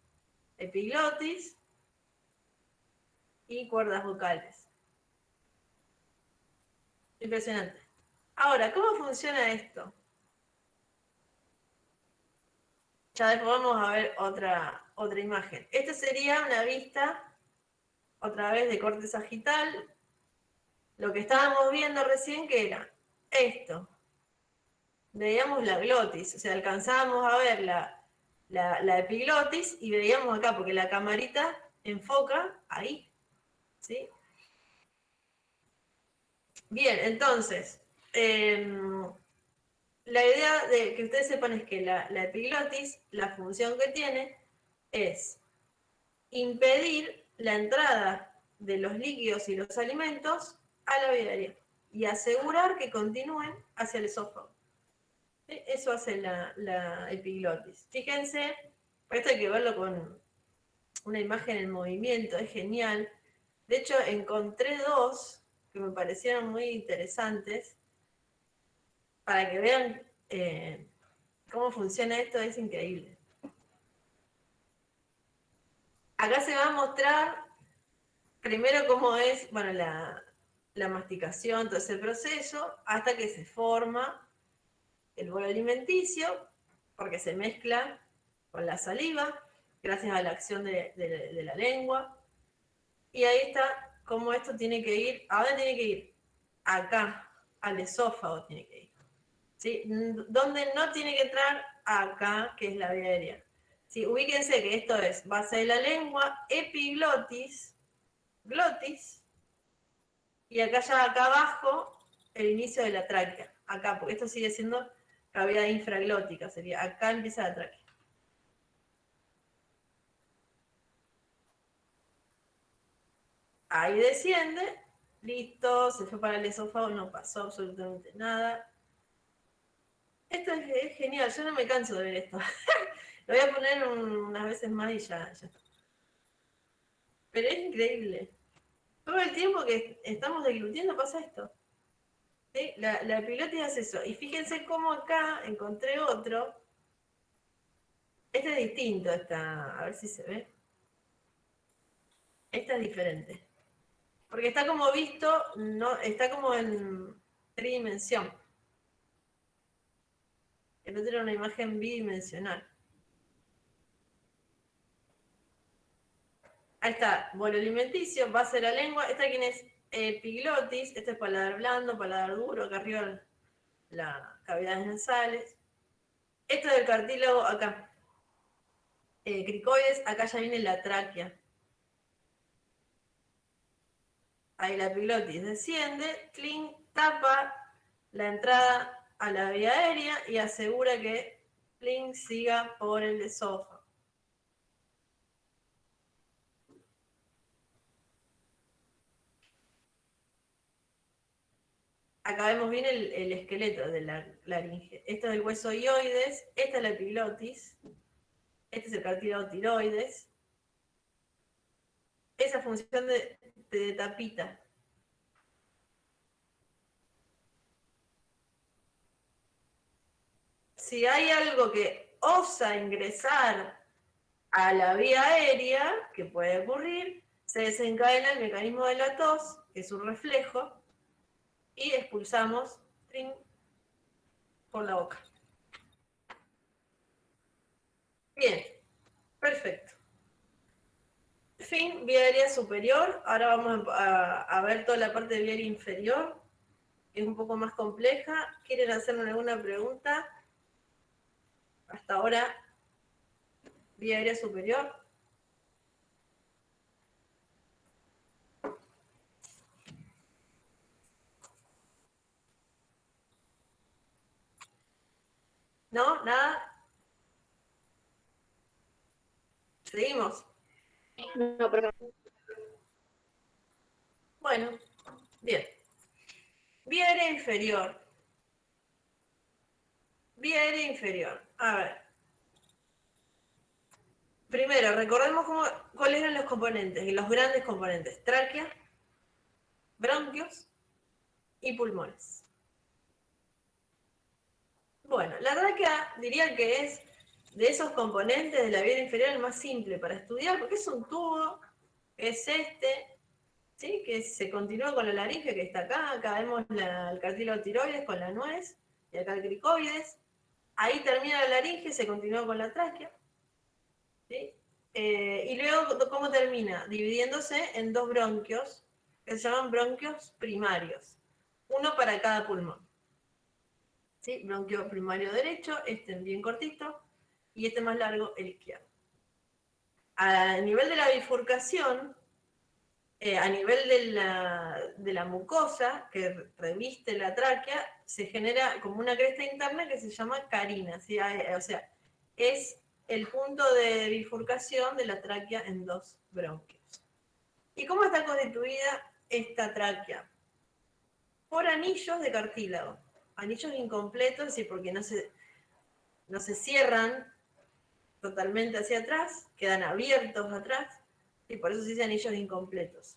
Epiglotis y cuerdas vocales. Impresionante. Ahora, ¿cómo funciona esto? Ya después vamos a ver otra imagen. Esta sería una vista, otra vez, de corte sagital. Lo que estábamos viendo recién, que era esto. Veíamos la glotis, o sea, alcanzábamos a ver la epiglotis y veíamos acá, porque la camarita enfoca ahí. ¿Sí? Bien, entonces, la idea de que ustedes sepan es que la epiglotis, la función que tiene es impedir la entrada de los líquidos y los alimentos a la vía aérea y asegurar que continúen hacia el esófago. ¿Sí? Eso hace la epiglotis. Fíjense, esto hay que verlo con una imagen en movimiento, es genial. De hecho, encontré dos que me parecieron muy interesantes para que vean cómo funciona esto, es increíble. Acá se va a mostrar primero cómo es, bueno, la masticación, todo ese proceso, hasta que se forma el bolo alimenticio, porque se mezcla con la saliva, gracias a la acción de la lengua. Y ahí está cómo esto tiene que ir. ¿A dónde tiene que ir? Acá, al esófago tiene que ir. ¿Sí? Donde no tiene que entrar, acá, que es la vía aérea. ¿Sí? Ubíquense que esto es base de la lengua, epiglotis, glotis, y acá ya acá abajo, el inicio de la tráquea. Acá, porque esto sigue siendo cavidad infraglótica, sería acá empieza la tráquea. Ahí desciende, listo, se fue para el esófago, no pasó absolutamente nada. Esto es genial, yo no me canso de ver esto. Lo voy a poner unas veces más y ya está. Pero es increíble. Todo el tiempo que estamos deglutiendo pasa esto. ¿Sí? La epiglottis hace eso. Y fíjense cómo acá encontré otro. Este es distinto, a ver si se ve. Esta es diferente. Porque está como visto, no, está como en tridimensión. El otro era una imagen bidimensional. Ahí está, bolo alimenticio, base de la lengua. Esta quién es epiglotis, este es paladar blando, paladar duro, acá arriba las cavidades nasales. Esto del cartílago acá. Cricoides, acá ya viene la tráquea. Ahí la epiglotis desciende, clink, tapa la entrada a la vía aérea y asegura que clink siga por el esófago. Acá vemos bien el esqueleto de la laringe. Esto es el hueso hioides, esta es la epiglotis, este es el cartílago tiroides. Esa función de tapita. Si hay algo que osa ingresar a la vía aérea, que puede ocurrir, se desencadena el mecanismo de la tos, que es un reflejo, y expulsamos trin, por la boca. Bien, perfecto. Fin, vía aérea superior. Ahora vamos a ver toda la parte de vía aérea inferior, que es un poco más compleja. ¿Quieren hacerme alguna pregunta? Hasta ahora, vía aérea superior. ¿No? ¿Nada? ¿Seguimos? No, pero Bueno, bien. Vía aérea inferior. Vía aérea inferior. A ver. Primero, recordemos cuáles eran los componentes, y los grandes componentes. Tráquea, bronquios y pulmones. Bueno, la tráquea diría que es de esos componentes de la vía inferior el más simple para estudiar, porque es un tubo, es este, ¿sí? Que se continúa con la laringe que está acá. Acá vemos el cartílago tiroides con la nuez, y acá el cricoides. Ahí termina la laringe, se continúa con la tráquea. ¿Sí? Y luego, ¿cómo termina? Dividiéndose en dos bronquios, que se llaman bronquios primarios. Uno para cada pulmón. ¿Sí? Bronquio primario derecho, este bien cortito, y este más largo, el izquierdo. A nivel de la bifurcación, a nivel de la mucosa que reviste la tráquea, se genera como una cresta interna que se llama carina. ¿Sí? O sea, es el punto de bifurcación de la tráquea en dos bronquios. ¿Y cómo está constituida esta tráquea? Por anillos de cartílago. Anillos incompletos, es decir, porque no se cierran totalmente hacia atrás, quedan abiertos atrás, y por eso se dice anillos incompletos.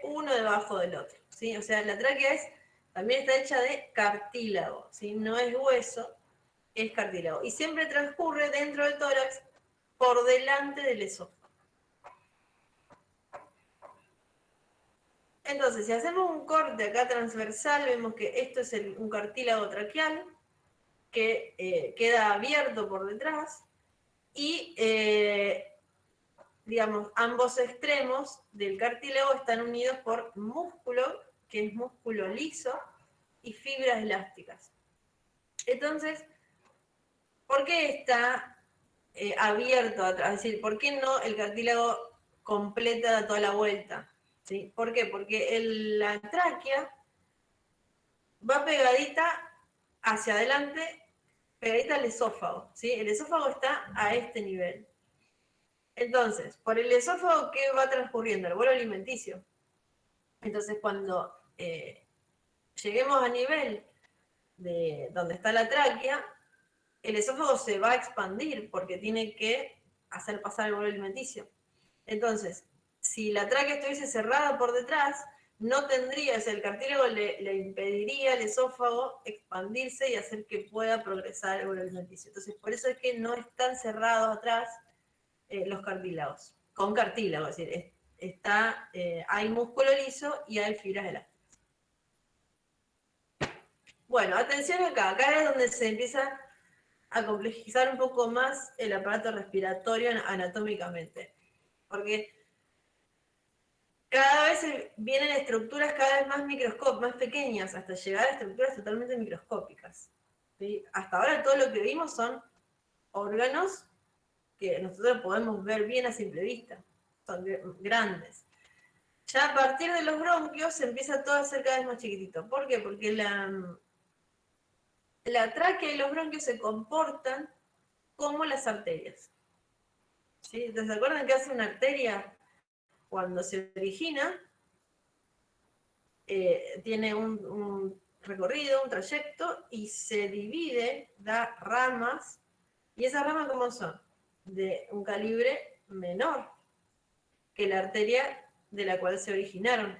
Uno debajo del otro, ¿sí? O sea, la tráquea también está hecha de cartílago, ¿sí? No es hueso, es cartílago. Y siempre transcurre dentro del tórax por delante del esófago. Entonces, si hacemos un corte acá transversal, vemos que esto es un cartílago traqueal que queda abierto por detrás y, digamos, ambos extremos del cartílago están unidos por músculo, que es músculo liso, y fibras elásticas. Entonces, ¿por qué está abierto atrás? Es decir, ¿por qué no el cartílago completa toda la vuelta? ¿Sí? ¿Por qué? Porque la tráquea va pegadita hacia adelante, pegadita al esófago, ¿sí? El esófago está a este nivel. Entonces, por el esófago, ¿qué va transcurriendo? El bolo alimenticio. Entonces, cuando lleguemos a nivel de donde está la tráquea, el esófago se va a expandir porque tiene que hacer pasar el bolo alimenticio. Entonces, si la tráquea estuviese cerrada por detrás, no tendría, o sea, el cartílago le impediría al esófago expandirse y hacer que pueda progresar el bolo alimenticio. Entonces, por eso es que no están cerrados atrás los cartílagos, con cartílago, es decir, hay músculo liso y hay fibras elásticas. Bueno, atención acá es donde se empieza a complejizar un poco más el aparato respiratorio anatómicamente, porque cada vez vienen estructuras cada vez más pequeñas, hasta llegar a estructuras totalmente microscópicas. ¿Sí? Hasta ahora todo lo que vimos son órganos que nosotros podemos ver bien a simple vista, son grandes. Ya a partir de los bronquios se empieza todo a hacer cada vez más chiquitito. ¿Por qué? Porque la tráquea y los bronquios se comportan como las arterias. ¿Sí? Entonces, ¿se acuerdan qué hace una arteria cuando se origina? Tiene un recorrido, un trayecto, y se divide, da ramas, y esas ramas, ¿cómo son? De un calibre menor que la arteria de la cual se originaron.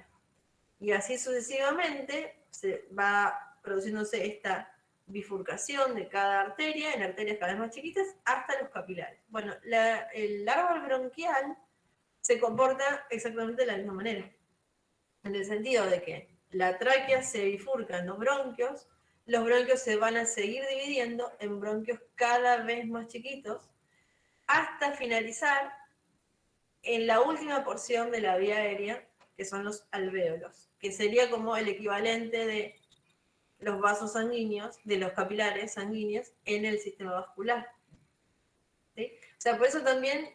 Y así sucesivamente se va produciéndose esta bifurcación de cada arteria en arterias cada vez más chiquitas hasta los capilares. Bueno, el árbol bronquial se comporta exactamente de la misma manera, en el sentido de que la tráquea se bifurca en los bronquios se van a seguir dividiendo en bronquios cada vez más chiquitos hasta finalizar en la última porción de la vía aérea, que son los alvéolos, que sería como el equivalente de los vasos sanguíneos, de los capilares sanguíneos en el sistema vascular. ¿Sí? O sea, por eso también,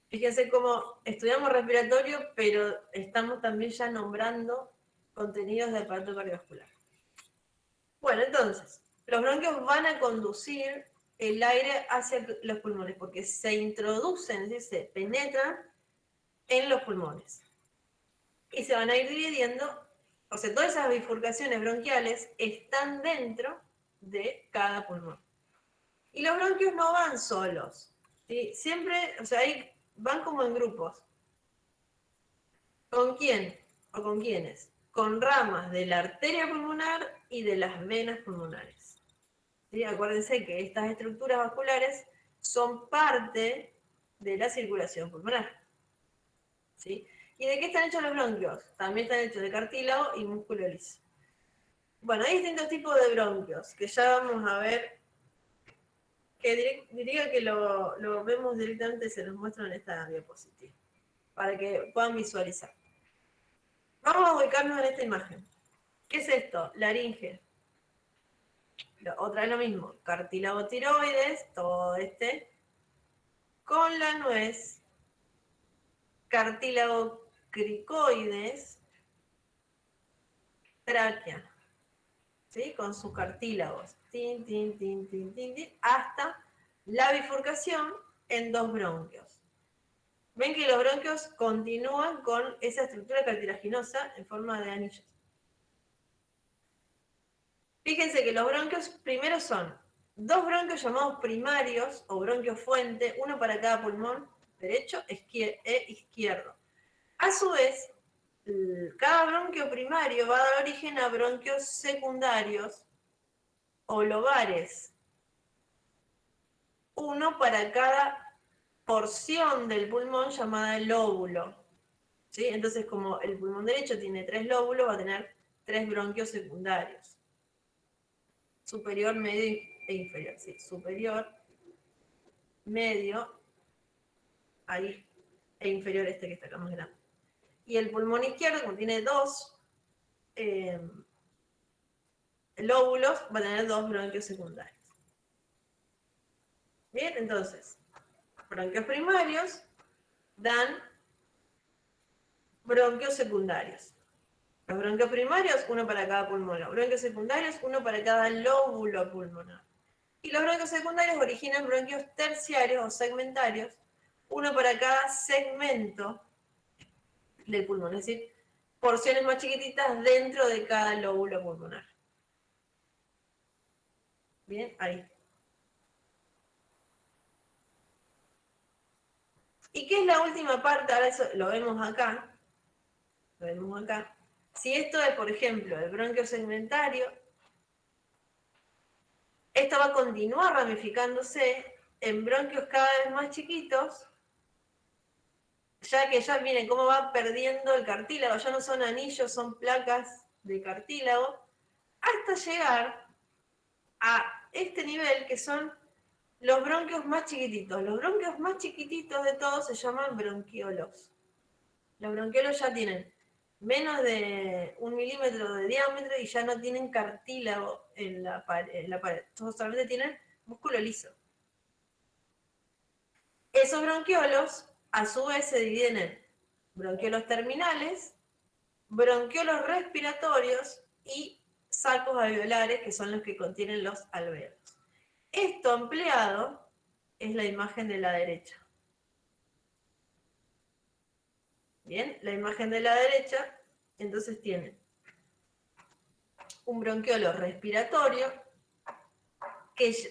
fíjense cómo estudiamos respiratorio, pero estamos también ya nombrando contenidos del aparato cardiovascular. Bueno, entonces, los bronquios van a conducir el aire hacia los pulmones, porque se introducen, es decir, se penetran en los pulmones. Y se van a ir dividiendo, o sea, todas esas bifurcaciones bronquiales están dentro de cada pulmón. Y los bronquios no van solos, ¿sí? Siempre, o sea, ahí van como en grupos. ¿Con quién o con quiénes? Con ramas de la arteria pulmonar y de las venas pulmonares. ¿Sí? Acuérdense que estas estructuras vasculares son parte de la circulación pulmonar. ¿Sí? ¿Y de qué están hechos los bronquios? También están hechos de cartílago y músculo liso. Bueno, hay distintos tipos de bronquios, que ya vamos a ver, que diría que lo vemos directamente, se los muestro en esta diapositiva, para que puedan visualizar. Vamos a ubicarnos en esta imagen. ¿Qué es esto? Laringe. Otra vez lo mismo, cartílago tiroides, todo con la nuez, cartílago cricoides, tráquea, ¿sí? Con sus cartílagos, hasta la bifurcación en dos bronquios. Ven que los bronquios continúan con esa estructura cartilaginosa en forma de anillos. Fíjense que los bronquios primero son dos bronquios llamados primarios o bronquios fuente, uno para cada pulmón derecho e izquierdo. A su vez, cada bronquio primario va a dar origen a bronquios secundarios o lobares, uno para cada porción del pulmón llamada lóbulo. ¿Sí? Entonces, como el pulmón derecho tiene 3 lóbulos, va a tener 3 bronquios secundarios. Superior, medio e inferior. ¿Sí? Superior, medio, ahí, e inferior que está acá más grande. Y el pulmón izquierdo, como tiene 2 lóbulos, va a tener 2 bronquios secundarios. Bien, entonces, bronquios primarios dan bronquios secundarios. Los bronquios primarios, uno para cada pulmón. Los bronquios secundarios, uno para cada lóbulo pulmonar. Y los bronquios secundarios originan bronquios terciarios o segmentarios, uno para cada segmento del pulmón, es decir, porciones más chiquititas dentro de cada lóbulo pulmonar. Bien, ahí. ¿Y qué es la última parte? Ahora eso lo vemos acá. lo vemos acá. Si esto es, por ejemplo, el bronquio segmentario, esto va a continuar ramificándose en bronquios cada vez más chiquitos, ya que ya miren cómo va perdiendo el cartílago, ya no son anillos, son placas de cartílago, hasta llegar a este nivel que son los bronquios más chiquititos. Los bronquios más chiquititos de todos se llaman bronquiolos. Los bronquiolos ya tienen menos de 1 milímetro de diámetro y ya no tienen cartílago en la pared. Todos solamente tienen músculo liso. Esos bronquiolos, a su vez, se dividen en bronquiolos terminales, bronquiolos respiratorios y sacos alveolares, que son los que contienen los alvéolos. Esto ampliado es la imagen de la derecha. Bien, la imagen de la derecha, entonces tiene un bronquiolo respiratorio.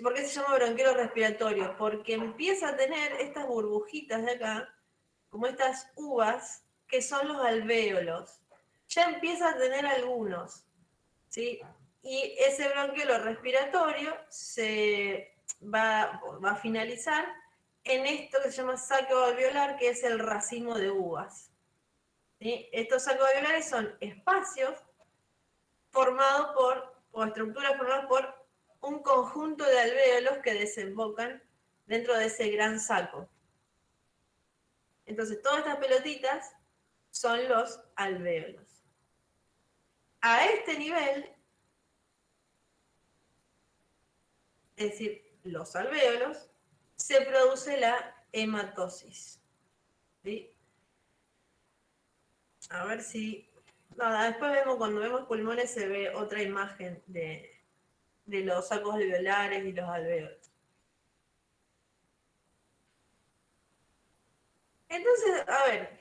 ¿Por qué se llama bronquiolo respiratorio? Porque empieza a tener estas burbujitas de acá, como estas uvas, que son los alvéolos. Ya empieza a tener algunos, ¿sí? Y ese bronquiolo respiratorio se va a finalizar en esto que se llama saco alveolar, que es el racimo de uvas. ¿Sí? Estos sacos alveolares son espacios formados o estructuras formadas por un conjunto de alvéolos que desembocan dentro de ese gran saco. Entonces, todas estas pelotitas son los alvéolos. A este nivel, es decir, los alvéolos, se produce la hematosis. ¿Sí? A ver si... Nada, después vemos, cuando vemos pulmones se ve otra imagen de los sacos alveolares y los alvéolos. Entonces, a ver,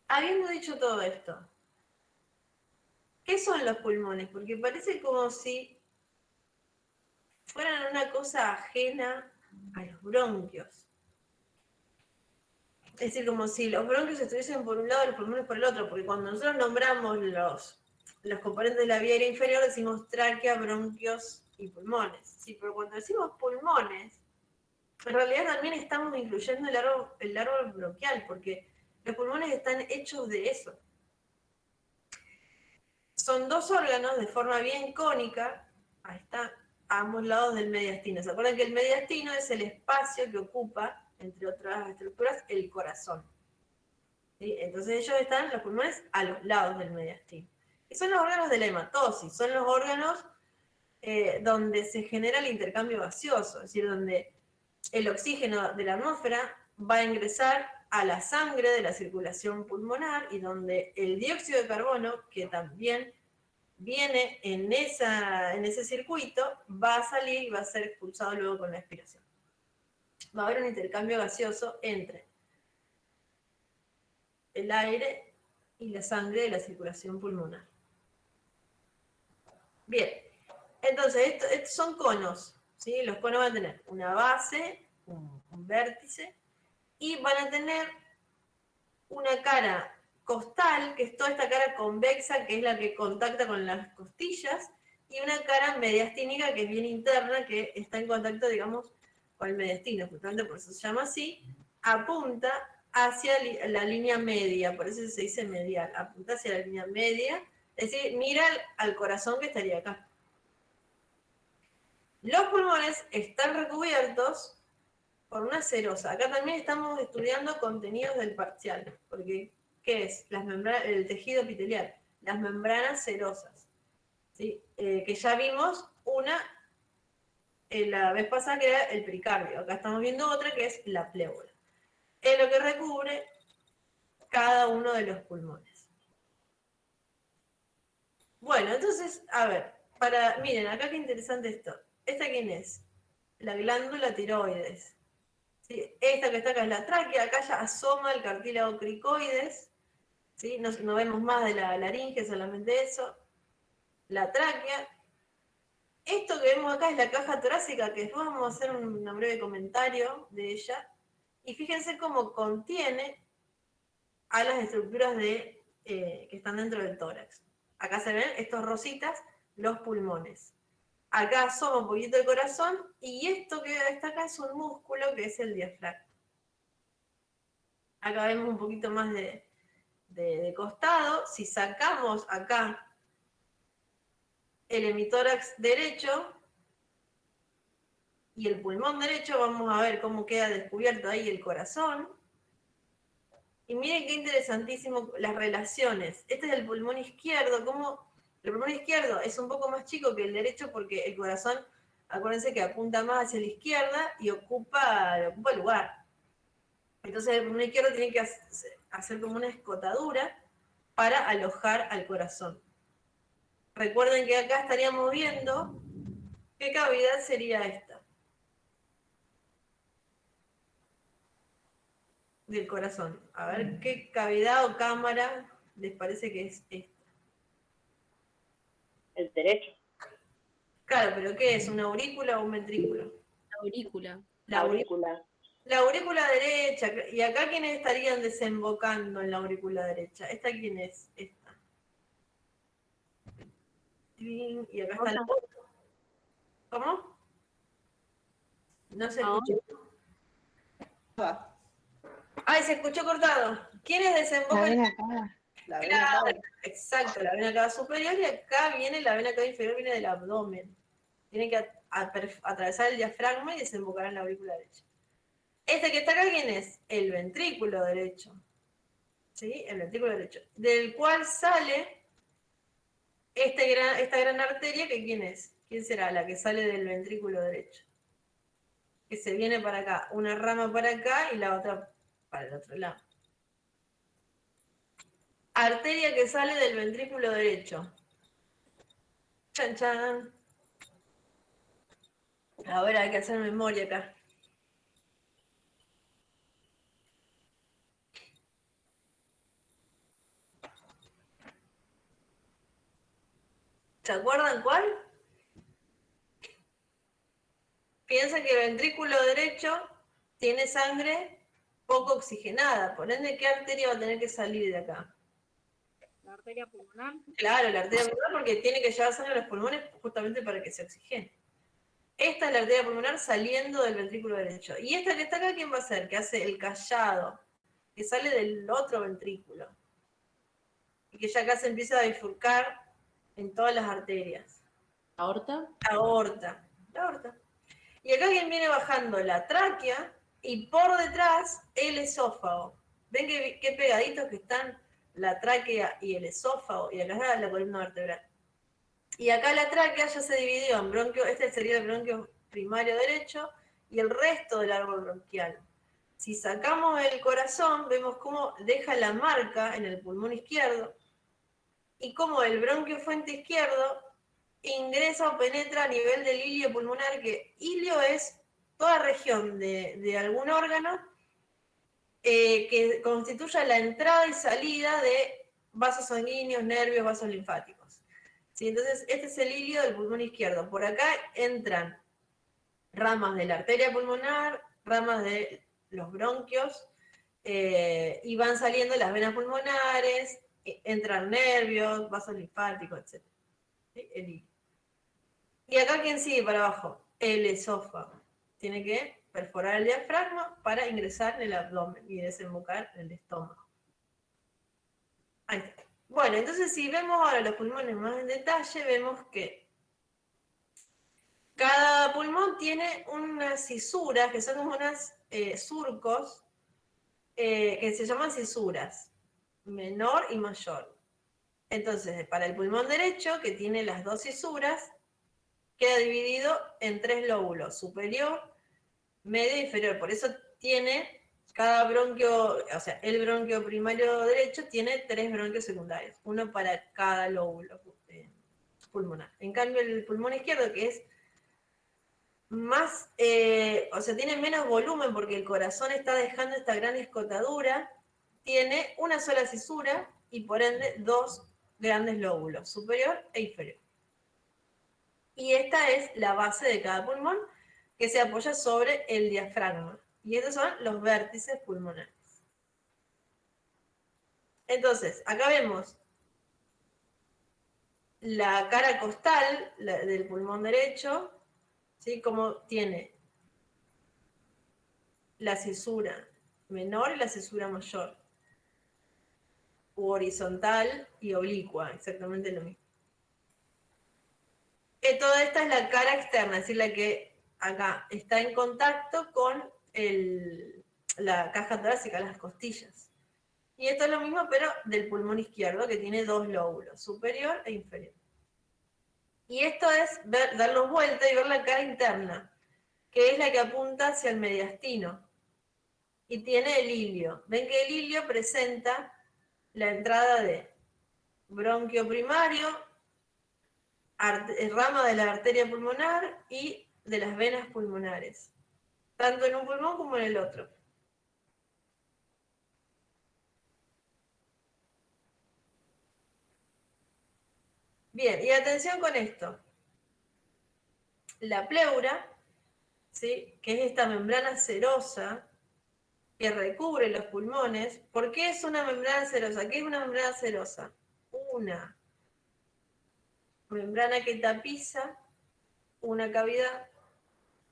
habiendo dicho todo esto, ¿qué son los pulmones? Porque parece como si fueran una cosa ajena a los bronquios. Es decir, como si los bronquios estuviesen por un lado y los pulmones por el otro, porque cuando nosotros nombramos los componentes de la vía aérea inferior decimos tráquea, bronquios y pulmones. Sí, pero cuando decimos pulmones, en realidad también estamos incluyendo el árbol bronquial, porque los pulmones están hechos de eso. Son dos órganos de forma bien cónica, ahí está, a ambos lados del mediastino. ¿Se acuerdan que el mediastino es el espacio que ocupa, entre otras estructuras, el corazón? ¿Sí? Entonces ellos están, los pulmones, a los lados del mediastino. Y son los órganos de la hematosis, son los órganos donde se genera el intercambio gaseoso, es decir, donde el oxígeno de la atmósfera va a ingresar a la sangre de la circulación pulmonar y donde el dióxido de carbono, que también viene en ese circuito, va a salir y va a ser expulsado luego con la expiración. Va a haber un intercambio gaseoso entre el aire y la sangre de la circulación pulmonar. Bien, entonces estos son conos, ¿sí? Los conos van a tener una base, un vértice, y van a tener una cara costal, que es toda esta cara convexa, que es la que contacta con las costillas, y una cara mediastínica, que es bien interna, que está en contacto, digamos, con el mediastino, justamente por eso se llama así, apunta hacia la línea media, por eso se dice medial, apunta hacia la línea media, es decir, mira al corazón que estaría acá. Los pulmones están recubiertos por una serosa. Acá también estamos estudiando contenidos del parcial, porque ¿qué es? El tejido epitelial, las membranas serosas, ¿sí? Que ya vimos una la vez pasada, que era el pericardio. Acá estamos viendo otra que es la pléula. Es lo que recubre cada uno de los pulmones. Bueno, entonces, a ver, miren, acá qué interesante esto. ¿Esta quién es? La glándula tiroides. ¿Sí? Esta que está acá es la tráquea, acá ya asoma el cartílago cricoides, ¿sí? No vemos más de la laringe, solamente eso. La tráquea. Esto que vemos acá es la caja torácica, que después vamos a hacer un breve comentario de ella. Y fíjense cómo contiene a las estructuras que están dentro del tórax. Acá se ven estos rositas, los pulmones. Acá asoma un poquito el corazón y esto que está acá es un músculo que es el diafragma. Acá vemos un poquito más de costado. Si sacamos acá el hemitórax derecho y el pulmón derecho, vamos a ver cómo queda descubierto ahí el corazón. Y miren qué interesantísimo las relaciones. Este es el pulmón izquierdo. El pulmón izquierdo es un poco más chico que el derecho porque el corazón, acuérdense que apunta más hacia la izquierda y ocupa lugar. Entonces el pulmón izquierdo tiene que hacer como una escotadura para alojar al corazón. Recuerden que acá estaríamos viendo qué cavidad sería esta. Del corazón. A ver qué cavidad o cámara les parece que es esta. El derecho. Claro, pero ¿qué es? ¿Una aurícula o un ventrículo? La aurícula. La aurícula. La aurícula derecha. ¿Y acá quiénes estarían desembocando en la aurícula derecha? ¿Esta quién es? Esta. Y acá está la otra. ¿Cómo? No se escuchó. Ay, se escuchó cortado. ¿Quiénes desembocan? La vena cava. La vena cava. Exacto, la vena cava superior y acá viene la vena cava inferior, viene del abdomen. Tiene que atravesar el diafragma y desembocar en la aurícula derecha. Este que está acá, ¿quién es? El ventrículo derecho. ¿Sí? El ventrículo derecho. Del cual sale esta gran arteria, que ¿quién es? ¿Quién será la que sale del ventrículo derecho? Que se viene para acá. Una rama para acá y la otra para el otro lado. Arteria que sale del ventrículo derecho. Chan, chan. Ahora hay que hacer memoria acá. ¿Se acuerdan cuál? Piensen que el ventrículo derecho tiene sangre poco oxigenada. Por ende, ¿qué arteria va a tener que salir de acá? La arteria pulmonar. Claro, la arteria pulmonar, porque tiene que llevar sangre a los pulmones justamente para que se oxigene. Esta es la arteria pulmonar saliendo del ventrículo derecho. Y esta que está acá, ¿quién va a ser? Que hace el callado, que sale del otro ventrículo. Y que ya acá se empieza a bifurcar en todas las arterias. ¿Aorta? La aorta. Y acá quien viene bajando la tráquea y por detrás el esófago. ¿Ven qué pegaditos que están la tráquea y el esófago? Y acá está la columna vertebral. Y acá la tráquea ya se dividió en bronquio, este sería el bronquio primario derecho y el resto del árbol bronquial. Si sacamos el corazón, vemos cómo deja la marca en el pulmón izquierdo y cómo el bronquio fuente izquierdo ingresa o penetra a nivel del ilio pulmonar, que ilio es toda región de algún órgano que constituya la entrada y salida de vasos sanguíneos, nervios, vasos linfáticos. ¿Sí? Entonces, este es el ilio del pulmón izquierdo. Por acá entran ramas de la arteria pulmonar, ramas de los bronquios, y van saliendo las venas pulmonares, entran nervios, vasos linfáticos, etc. ¿Sí? El ilio. Y acá, ¿quién sigue para abajo? El esófago. Tiene que perforar el diafragma para ingresar en el abdomen y desembocar en el estómago. Ahí está. Bueno, entonces si vemos ahora los pulmones más en detalle, vemos que cada pulmón tiene unas cisuras, que son como unos surcos, que se llaman cisuras, menor y mayor. Entonces, para el pulmón derecho, que tiene las dos cisuras, queda dividido en 3 lóbulos, superior, medio e inferior. Por eso tiene cada bronquio, o sea, el bronquio primario derecho tiene 3 bronquios secundarios, uno para cada lóbulo pulmonar. En cambio, el pulmón izquierdo, que es más, o sea, tiene menos volumen porque el corazón está dejando esta gran escotadura, tiene una sola cisura y por ende 2 grandes lóbulos, superior e inferior. Y esta es la base de cada pulmón, que se apoya sobre el diafragma. Y estos son los vértices pulmonares. Entonces, acá vemos la cara costal del pulmón derecho, ¿sí? Como tiene la cesura menor y la cesura mayor, u horizontal y oblicua, exactamente lo mismo. Toda esta es la cara externa, es decir, la que acá está en contacto con la caja torácica, las costillas. Y esto es lo mismo, pero del pulmón izquierdo, que tiene dos lóbulos, superior e inferior. Y esto es darlos vuelta y ver la cara interna, que es la que apunta hacia el mediastino. Y tiene el ilio. Ven que el ilio presenta la entrada de bronquio primario, rama de la arteria pulmonar y de las venas pulmonares, tanto en un pulmón como en el otro. Bien, y atención con esto. La pleura, ¿sí? Que es esta membrana serosa que recubre los pulmones. ¿Por qué es una membrana serosa? ¿Qué es una membrana serosa? Una membrana que tapiza una cavidad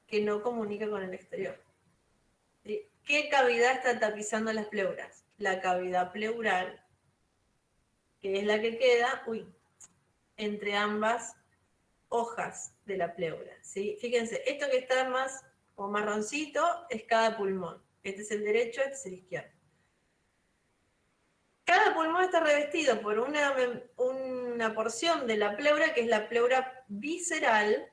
que no comunica con el exterior. ¿Sí? ¿Qué cavidad está tapizando las pleuras? La cavidad pleural, que es la que queda entre ambas hojas de la pleura. ¿Sí? Fíjense, esto que está más o marroncito es cada pulmón. Este es el derecho, este es el izquierdo. Cada pulmón está revestido por una porción de la pleura, que es la pleura visceral,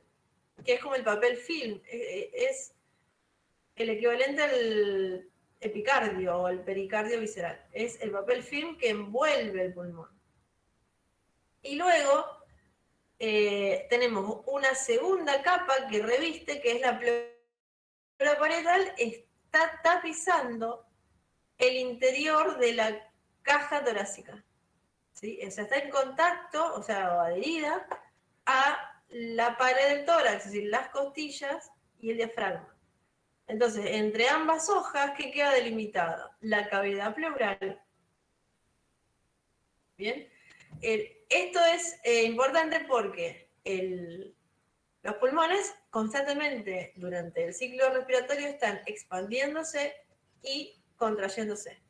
que es como el papel film. Es el equivalente al epicardio o el pericardio visceral. Es el papel film que envuelve el pulmón. Y luego tenemos una segunda capa que reviste, que es la pleura parietal, está tapizando el interior de la caja torácica. ¿Sí? O sea, está en contacto, o sea, adherida a la pared del tórax, es decir, las costillas y el diafragma. Entonces, entre ambas hojas, ¿qué queda delimitado? La cavidad pleural. ¿Bien? Esto es importante porque los pulmones constantemente durante el ciclo respiratorio están expandiéndose y contrayéndose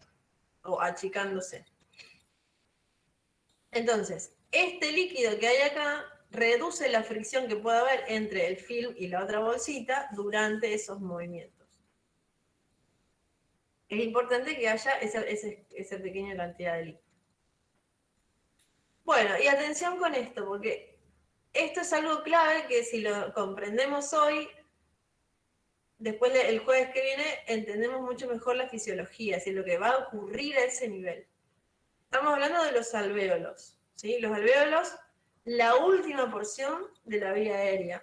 o achicándose. Entonces, este líquido que hay acá reduce la fricción que puede haber entre el film y la otra bolsita durante esos movimientos. Es importante que haya esa pequeña cantidad de líquido. Bueno, y atención con esto, porque esto es algo clave que si lo comprendemos hoy, después el jueves que viene entendemos mucho mejor la fisiología, es decir, lo que va a ocurrir a ese nivel. Estamos hablando de los alvéolos, ¿sí? Los alvéolos, la última porción de la vía aérea.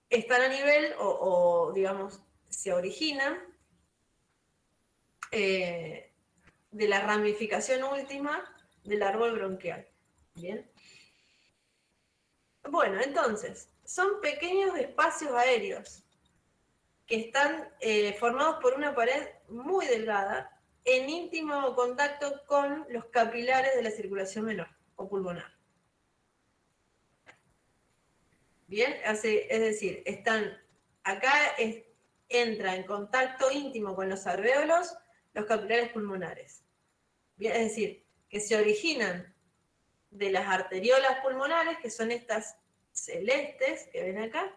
Están a nivel, o digamos, se originan de la ramificación última del árbol bronquial. ¿Bien? Bueno, entonces, son pequeños espacios aéreos que están formados por una pared muy delgada en íntimo contacto con los capilares de la circulación menor o pulmonar. Bien, es decir, entra en contacto íntimo con los alvéolos los capilares pulmonares. Bien, es decir, que se originan de las arteriolas pulmonares, que son estas celestes que ven acá,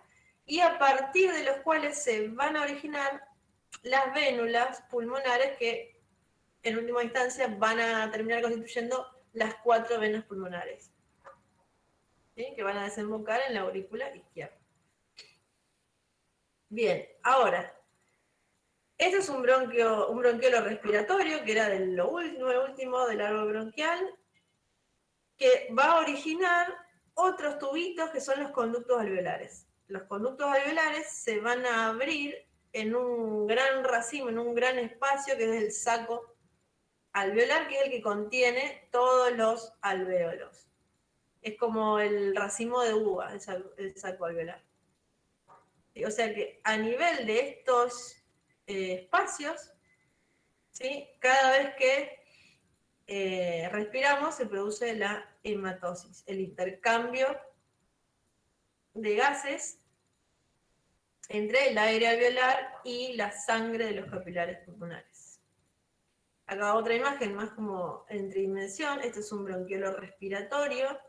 y a partir de los cuales se van a originar las vénulas pulmonares que en última instancia van a terminar constituyendo las 4 venas pulmonares, ¿sí? Que van a desembocar en la aurícula izquierda. Bien, ahora, este es un bronquiolo respiratorio, que era de lo último del árbol bronquial, que va a originar otros tubitos que son los conductos alveolares. Los conductos alveolares se van a abrir en un gran racimo, en un gran espacio que es el saco alveolar, que es el que contiene todos los alvéolos. Es como el racimo de uva, el saco alveolar. O sea que a nivel de estos espacios ¿sí? Cada vez que respiramos se produce la hematosis, el intercambio de gases entre el aire alveolar y la sangre de los capilares pulmonares. Acá otra imagen más como en tridimensión. Este es un bronquiolo respiratorio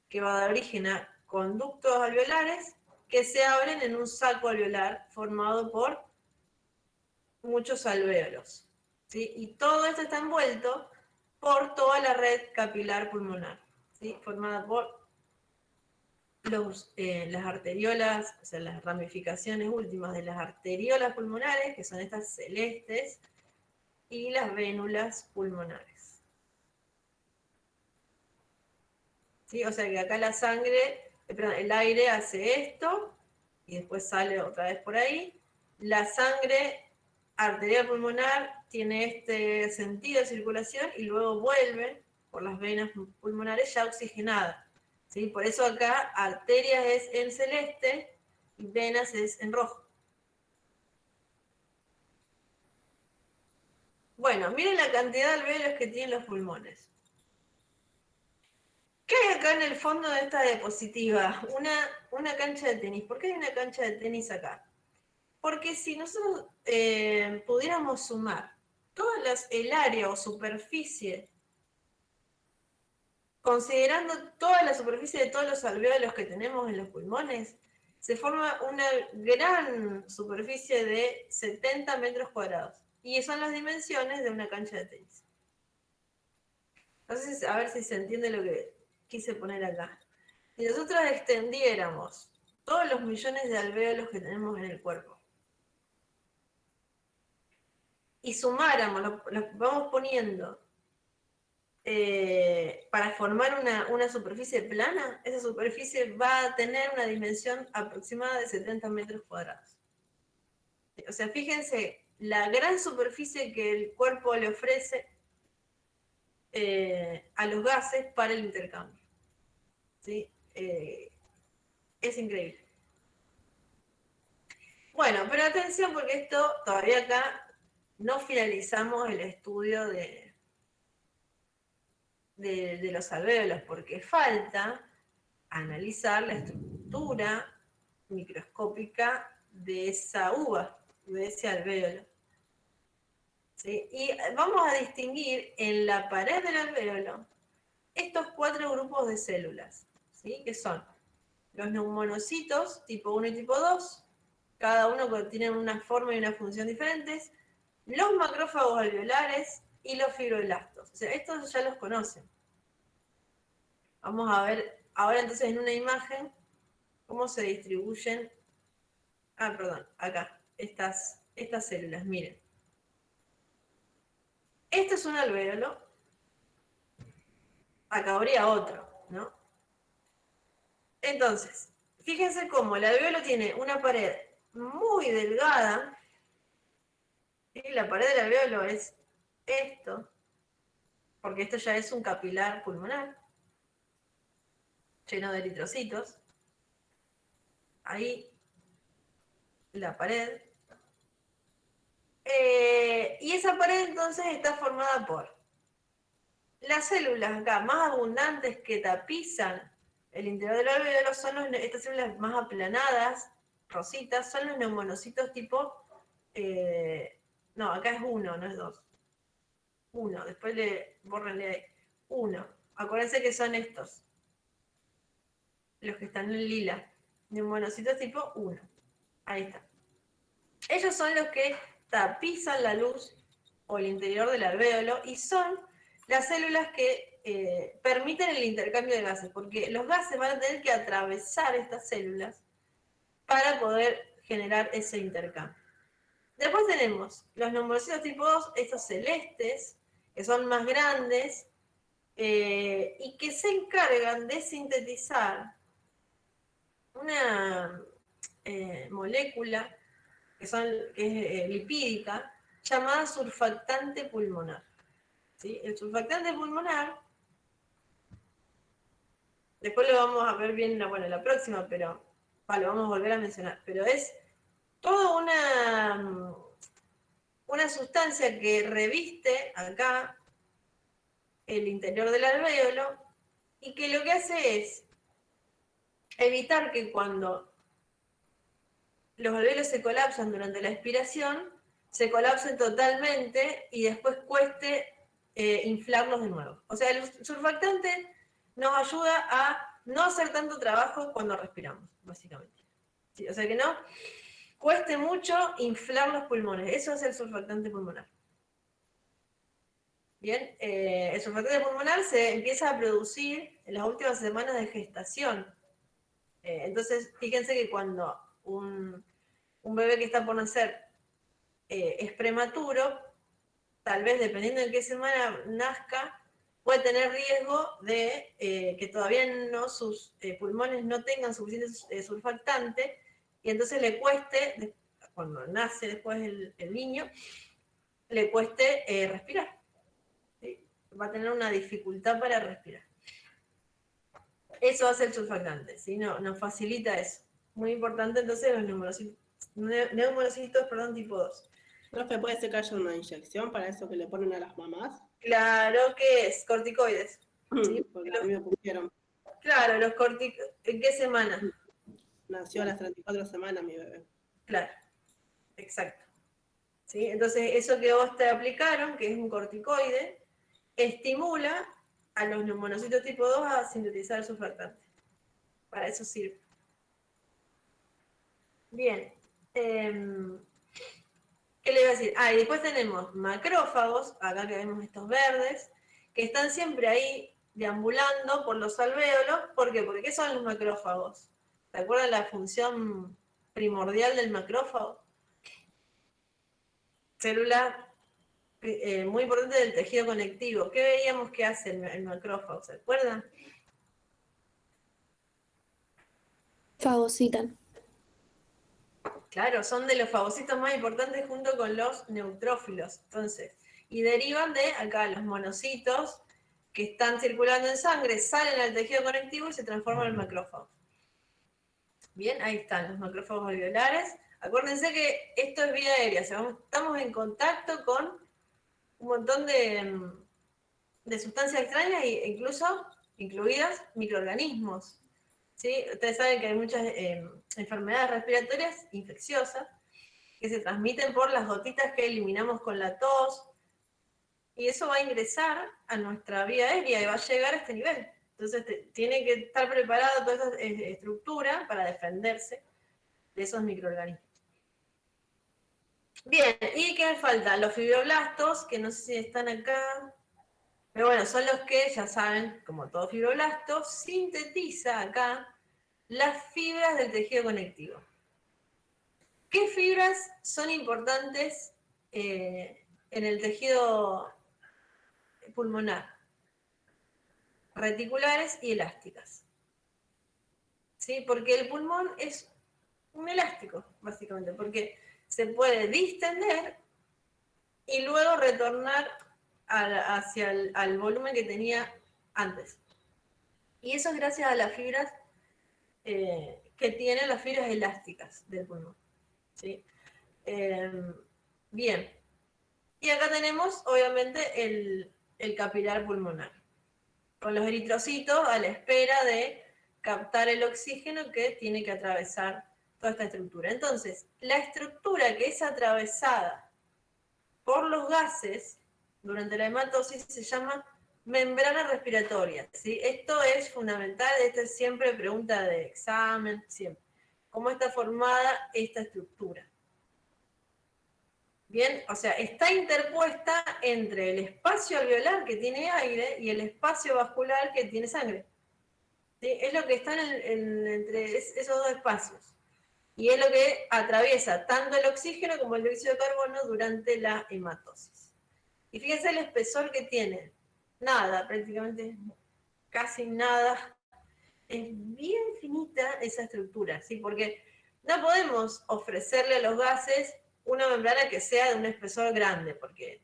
que va a dar origen a conductos alveolares que se abren en un saco alveolar formado por muchos alvéolos, ¿sí? Y todo esto está envuelto por toda la red capilar pulmonar, ¿sí? Formada por las arteriolas, o sea, las ramificaciones últimas de las arteriolas pulmonares, que son estas celestes, y las vénulas pulmonares. ¿Sí? O sea que acá la sangre, perdón, el aire hace esto, y después sale otra vez por ahí. La sangre arterial pulmonar tiene este sentido de circulación y luego vuelve por las venas pulmonares ya oxigenada. ¿Sí? Por eso acá arterias es en celeste y venas es en rojo. Bueno, miren la cantidad de alvéolos que tienen los pulmones. ¿Qué hay acá en el fondo de esta diapositiva? Una cancha de tenis. ¿Por qué hay una cancha de tenis acá? Porque si nosotros pudiéramos sumar el área o superficie, considerando toda la superficie de todos los alvéolos que tenemos en los pulmones, se forma una gran superficie de 70 metros cuadrados. Y son las dimensiones de una cancha de tenis. Entonces, a ver si se entiende lo que quise poner acá. Si nosotros extendiéramos todos los millones de alvéolos que tenemos en el cuerpo y sumáramos, los vamos poniendo para formar una superficie plana, esa superficie va a tener una dimensión aproximada de 70 metros cuadrados. O sea, fíjense la gran superficie que el cuerpo le ofrece a los gases para el intercambio. ¿Sí? Es increíble. Bueno, pero atención porque esto todavía acá no finalizamos el estudio de los alvéolos, porque falta analizar la estructura microscópica de esa uva, de ese alvéolo. ¿Sí? Y vamos a distinguir en la pared del alvéolo estos 4 grupos de células, ¿sí? Que son los neumonocitos tipo 1 y tipo 2, cada uno tiene una forma y una función diferentes, los macrófagos alveolares y los fibroblastos. O sea, estos ya los conocen. Vamos a ver ahora entonces en una imagen cómo se distribuyen, acá, estas células, miren. Este es un alvéolo, acá habría otro, ¿no? Entonces, fíjense cómo el alvéolo tiene una pared muy delgada, y la pared del alvéolo es esto, porque esto ya es un capilar pulmonar, lleno de eritrocitos. Ahí, la pared. Y esa pared entonces está formada por las células acá más abundantes que tapizan el interior del alvéolo, son estas células más aplanadas, rositas, son los neumonocitos tipo, no, acá es 1, no es 2. 1, después bórrenle ahí. 1. Acuérdense que son estos, los que están en lila, neumonocitos tipo 1. Ahí está. Ellos son los que tapizan la luz o el interior del alvéolo y son las células que permiten el intercambio de gases, porque los gases van a tener que atravesar estas células para poder generar ese intercambio. Después tenemos los neumonocitos tipo 2, estos celestes, que son más grandes y que se encargan de sintetizar una molécula que es lipídica, llamada surfactante pulmonar. ¿Sí? El surfactante pulmonar, después lo vamos a ver bien la próxima, pero lo vamos a volver a mencionar, pero es toda una sustancia que reviste acá el interior del alvéolo y que lo que hace es evitar que cuando los alvéolos se colapsan durante la expiración, se colapsen totalmente y después cueste inflarlos de nuevo. O sea, el surfactante nos ayuda a no hacer tanto trabajo cuando respiramos, básicamente. Sí, o sea que no cueste mucho inflar los pulmones. Eso es el surfactante pulmonar. Bien, el surfactante pulmonar se empieza a producir en las últimas semanas de gestación. Entonces, fíjense que cuando un bebé que está por nacer es prematuro, tal vez dependiendo de qué semana nazca, puede tener riesgo de que todavía no sus pulmones no tengan suficiente surfactante y entonces le cueste, cuando nace después el niño, le cueste respirar. ¿Sí? Va a tener una dificultad para respirar. Eso hace el surfactante, ¿sí? Nos facilita eso. Muy importante entonces los neumonocitos, tipo 2. Profe, ¿puede ser que haya una inyección para eso que le ponen a las mamás? Claro que es, corticoides. ¿Sí? Porque a mí me pusieron. Claro, los corticoides. ¿En qué semana? Nació a las 34 semanas mi bebé. Claro, exacto. ¿Sí? Entonces, eso que vos te aplicaron, que es un corticoide, estimula a los neumonocitos tipo 2 a sintetizar el surfactante. Para eso sirve. Bien. ¿Qué le iba a decir? Y después tenemos macrófagos, acá que vemos estos verdes, que están siempre ahí deambulando por los alvéolos. ¿Por qué? Porque ¿qué son los macrófagos? ¿Se acuerdan la función primordial del macrófago? Célula muy importante del tejido conectivo. ¿Qué veíamos que hace el macrófago? ¿Se acuerdan? Fagocitan. Claro, son de los fagocitos más importantes junto con los neutrófilos. Entonces, y derivan de acá los monocitos que están circulando en sangre, salen al tejido conectivo y se transforman en macrófagos. Bien, ahí están los macrófagos alveolares. Acuérdense que esto es vía aérea, o sea, estamos en contacto con un montón de sustancias extrañas e incluso incluidas microorganismos. ¿Sí? Ustedes saben que hay muchas enfermedades respiratorias infecciosas que se transmiten por las gotitas que eliminamos con la tos, y eso va a ingresar a nuestra vía aérea y va a llegar a este nivel. Entonces tiene que estar preparada toda esa estructura para defenderse de esos microorganismos. Bien, ¿y qué me falta? Los fibroblastos, que no sé si están acá, pero bueno, son los que, ya saben, como todo fibroblasto, sintetiza acá las fibras del tejido conectivo. ¿Qué fibras son importantes en el tejido pulmonar? Reticulares y elásticas. ¿Sí? Porque el pulmón es un elástico, básicamente, porque se puede distender y luego retornar hacia al volumen que tenía antes. Y eso es gracias a las fibras que tienen las fibras elásticas del pulmón. ¿Sí? Bien. Y acá tenemos, obviamente, el capilar pulmonar, con los eritrocitos a la espera de captar el oxígeno que tiene que atravesar toda esta estructura. Entonces, la estructura que es atravesada por los gases durante la hematosis se llama membrana respiratoria. ¿Sí? Esto es fundamental, esta es siempre pregunta de examen, siempre. ¿Cómo está formada esta estructura? Bien, o sea, está interpuesta entre el espacio alveolar que tiene aire y el espacio vascular que tiene sangre. ¿Sí? Es lo que está entre esos dos espacios. Y es lo que atraviesa tanto el oxígeno como el dióxido de carbono durante la hematosis. Y fíjense el espesor que tiene. Nada, prácticamente casi nada. Es bien finita esa estructura, ¿sí? Porque no podemos ofrecerle a los gases una membrana que sea de un espesor grande, porque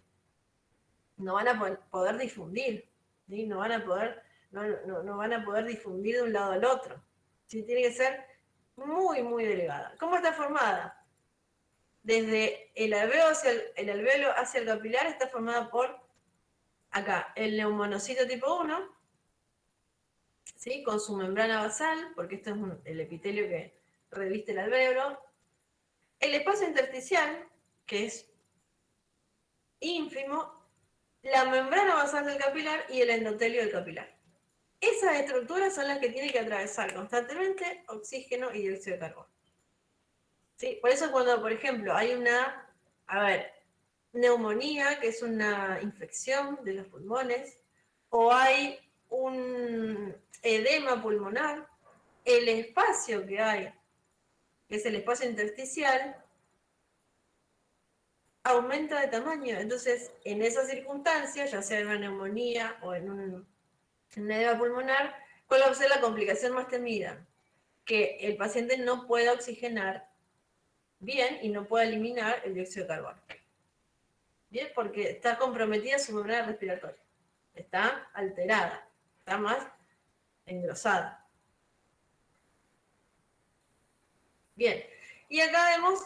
no van a poder difundir, ¿sí? No van a poder difundir de un lado al otro. ¿Sí? Tiene que ser muy, muy delgada. ¿Cómo está formada? desde el alvéolo hacia el capilar está formada por, acá, el neumonocito tipo 1, ¿sí? Con su membrana basal, porque esto es el epitelio que reviste el alvéolo. El espacio intersticial, que es ínfimo, la membrana basal del capilar y el endotelio del capilar. Esas estructuras son las que tienen que atravesar constantemente oxígeno y dióxido de carbono. ¿Sí? Por eso cuando, por ejemplo, hay una, neumonía, que es una infección de los pulmones, o hay un edema pulmonar, el espacio que hay, que es el espacio intersticial, aumenta de tamaño. Entonces, en esas circunstancias, ya sea en una neumonía o en un edema pulmonar, ¿cuál va a ser la complicación más temida? Que el paciente no pueda oxigenar bien y no pueda eliminar el dióxido de carbono. Bien, porque está comprometida su membrana respiratoria. Está alterada, está más engrosada. Bien, y acá vemos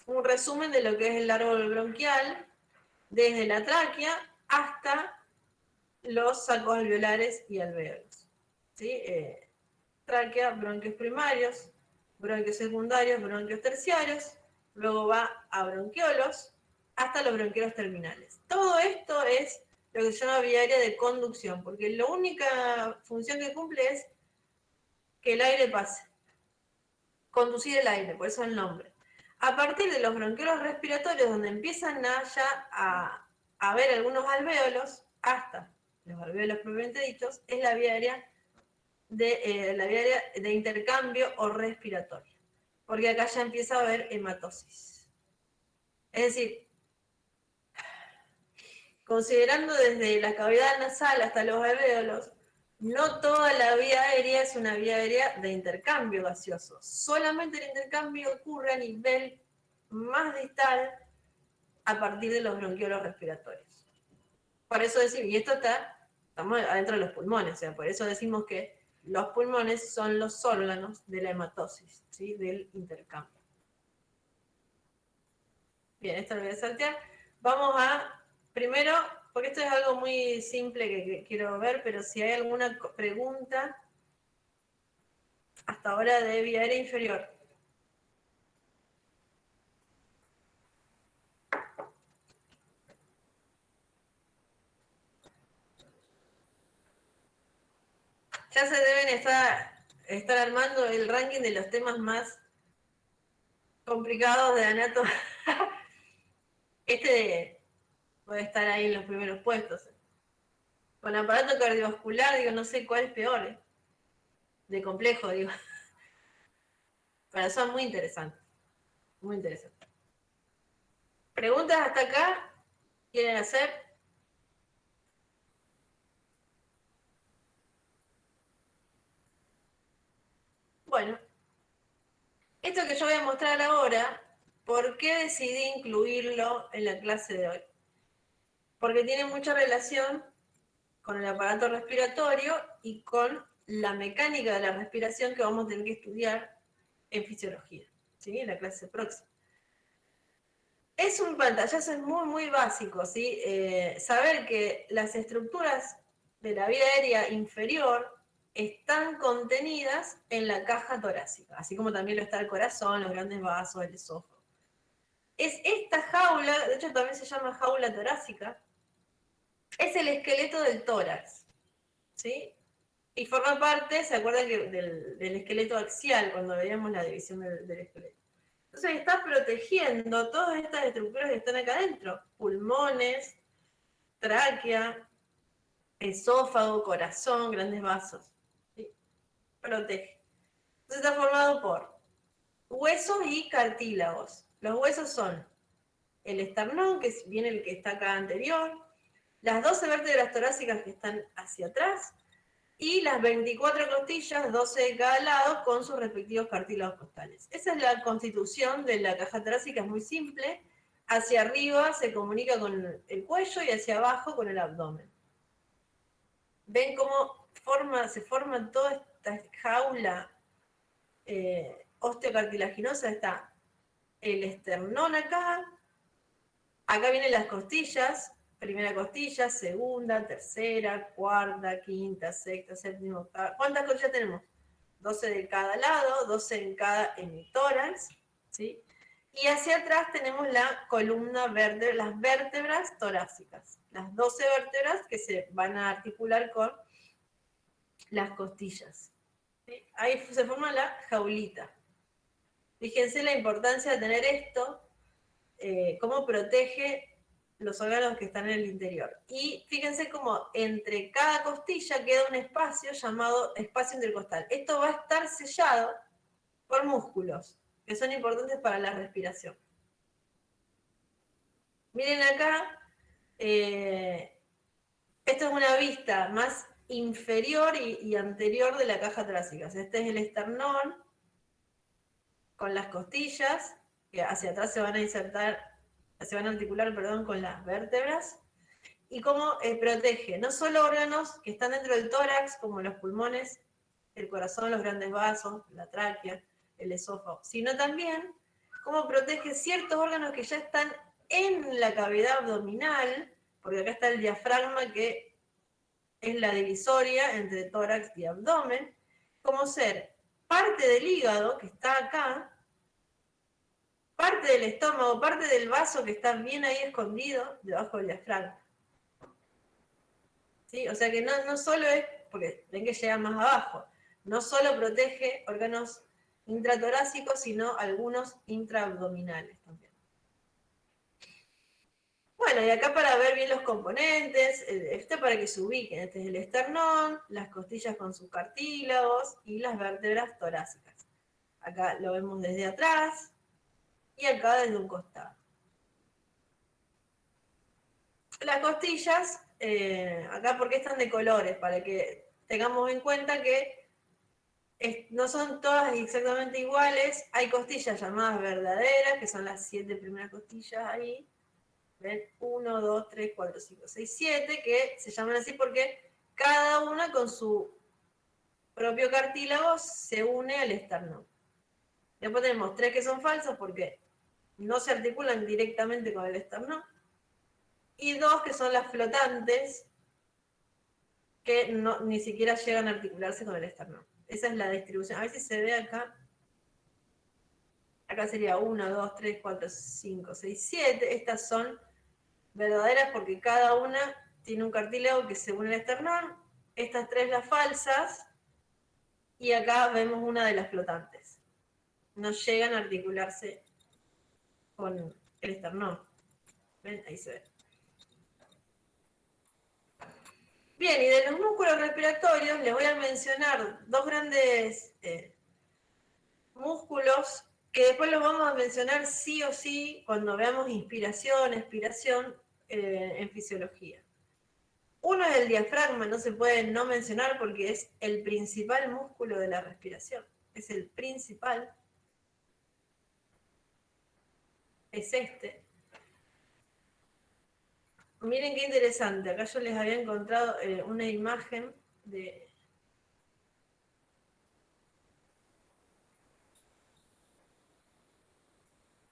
un resumen de lo que es el árbol bronquial, desde la tráquea hasta los sacos alveolares y alvéolos. ¿Sí? Tráquea, bronquios primarios, bronquios secundarios, bronquios terciarios, luego va a bronquiolos, hasta los bronquiolos terminales. Todo esto es lo que se llama vía aérea de conducción, porque la única función que cumple es que el aire pase, conducir el aire, por eso el nombre. A partir de los bronquiolos respiratorios, donde empiezan ya a ver algunos alvéolos, hasta los alvéolos propiamente dichos, es la vía aérea de intercambio o respiratorio, porque acá ya empieza a haber hematosis. Es decir, considerando desde la cavidad nasal hasta los alvéolos, no toda la vía aérea es una vía aérea de intercambio gaseoso. Solamente el intercambio ocurre a nivel más distal a partir de los bronquiolos respiratorios. Por eso decimos, y esto estamos adentro de los pulmones, o sea, por eso decimos que los pulmones son los órganos de la hematosis, ¿sí? Del intercambio. Bien, esto lo voy a saltear. Vamos primero, porque esto es algo muy simple que quiero ver, pero si hay alguna pregunta hasta ahora de vía aérea inferior. Ya se deben estar armando el ranking de los temas más complicados de anatomía. Puede estar ahí en los primeros puestos. Con aparato cardiovascular, digo, no sé cuál es peor. De complejo, digo. Pero son muy interesantes. Muy interesantes. ¿Preguntas hasta acá? ¿Quieren hacer? Bueno. Esto que yo voy a mostrar ahora, ¿por qué decidí incluirlo en la clase de hoy? Porque tiene mucha relación con el aparato respiratorio y con la mecánica de la respiración que vamos a tener que estudiar en fisiología, ¿sí? En la clase próxima. Es un pantallazo, es muy, muy básico, ¿sí? Saber que las estructuras de la vía aérea inferior están contenidas en la caja torácica, así como también lo está el corazón, los grandes vasos, el esófago. Es esta jaula, de hecho también se llama jaula torácica, es el esqueleto del tórax, ¿sí? Y forma parte, ¿se acuerdan del esqueleto axial, cuando veíamos la división del esqueleto? Entonces está protegiendo todas estas estructuras que están acá adentro, pulmones, tráquea, esófago, corazón, grandes vasos. ¿Sí? Protege. Entonces está formado por huesos y cartílagos. Los huesos son el esternón, que viene el que está acá anterior, las 12 vértebras torácicas que están hacia atrás, y las 24 costillas, 12 de cada lado, con sus respectivos cartílagos costales. Esa es la constitución de la caja torácica, es muy simple. Hacia arriba se comunica con el cuello y hacia abajo con el abdomen. ¿Ven cómo se forma toda esta jaula osteocartilaginosa está el esternón acá vienen las costillas, primera costilla, segunda, tercera, cuarta, quinta, sexta, séptima, octava. ¿Cuántas costillas tenemos? 12 de cada lado, 12 en cada hemitórax, ¿sí? Y hacia atrás tenemos la columna vértebra, las vértebras torácicas, las 12 vértebras que se van a articular con las costillas. ¿Sí? Ahí se forma la jaulita. Fíjense la importancia de tener esto, cómo protege los órganos que están en el interior. Y fíjense cómo entre cada costilla queda un espacio llamado espacio intercostal. Esto va a estar sellado por músculos, que son importantes para la respiración. Miren acá, esto es una vista más inferior y anterior de la caja torácica. Este es el esternón, con las costillas, que hacia atrás se van a articular, con las vértebras, y cómo protege no solo órganos que están dentro del tórax, como los pulmones, el corazón, los grandes vasos, la tráquea, el esófago, sino también cómo protege ciertos órganos que ya están en la cavidad abdominal, porque acá está el diafragma, que es la divisoria entre tórax y abdomen, como ser parte del hígado, que está acá, parte del estómago, parte del vaso que está bien ahí escondido debajo del diafragma. ¿Sí? O sea que no solo es, porque ven que llega más abajo, no solo protege órganos intratorácicos, sino algunos intraabdominales también. Bueno, y acá para ver bien los componentes, para que se ubiquen, este es el esternón, las costillas con sus cartílagos y las vértebras torácicas. Acá lo vemos desde atrás y acá desde un costado. Las costillas, acá porque están de colores, para que tengamos en cuenta que no son todas exactamente iguales. Hay costillas llamadas verdaderas, que son las 7 primeras costillas ahí. ¿Ven? 1, 2, 3, 4, 5, 6, 7, que se llaman así porque cada una con su propio cartílago se une al esternón. Después tenemos 3 que son falsas porque no se articulan directamente con el esternón. Y 2 que son las flotantes, que ni siquiera llegan a articularse con el esternón. Esa es la distribución. A ver si se ve acá. Acá sería 1, 2, 3, 4, 5, 6, 7. Estas son verdaderas porque cada una tiene un cartílago que se une al esternón. Estas 3 las falsas. Y acá vemos una de las flotantes. No llegan a articularse con el esternón. ¿Ven? Ahí se ve. Bien, y de los músculos respiratorios les voy a mencionar 2 grandes músculos que después los vamos a mencionar sí o sí cuando veamos inspiración, expiración en fisiología. Uno es el diafragma, no se puede no mencionar porque es el principal músculo de la respiración. Es el principal. Es este. Miren qué interesante. Acá yo les había encontrado una imagen de...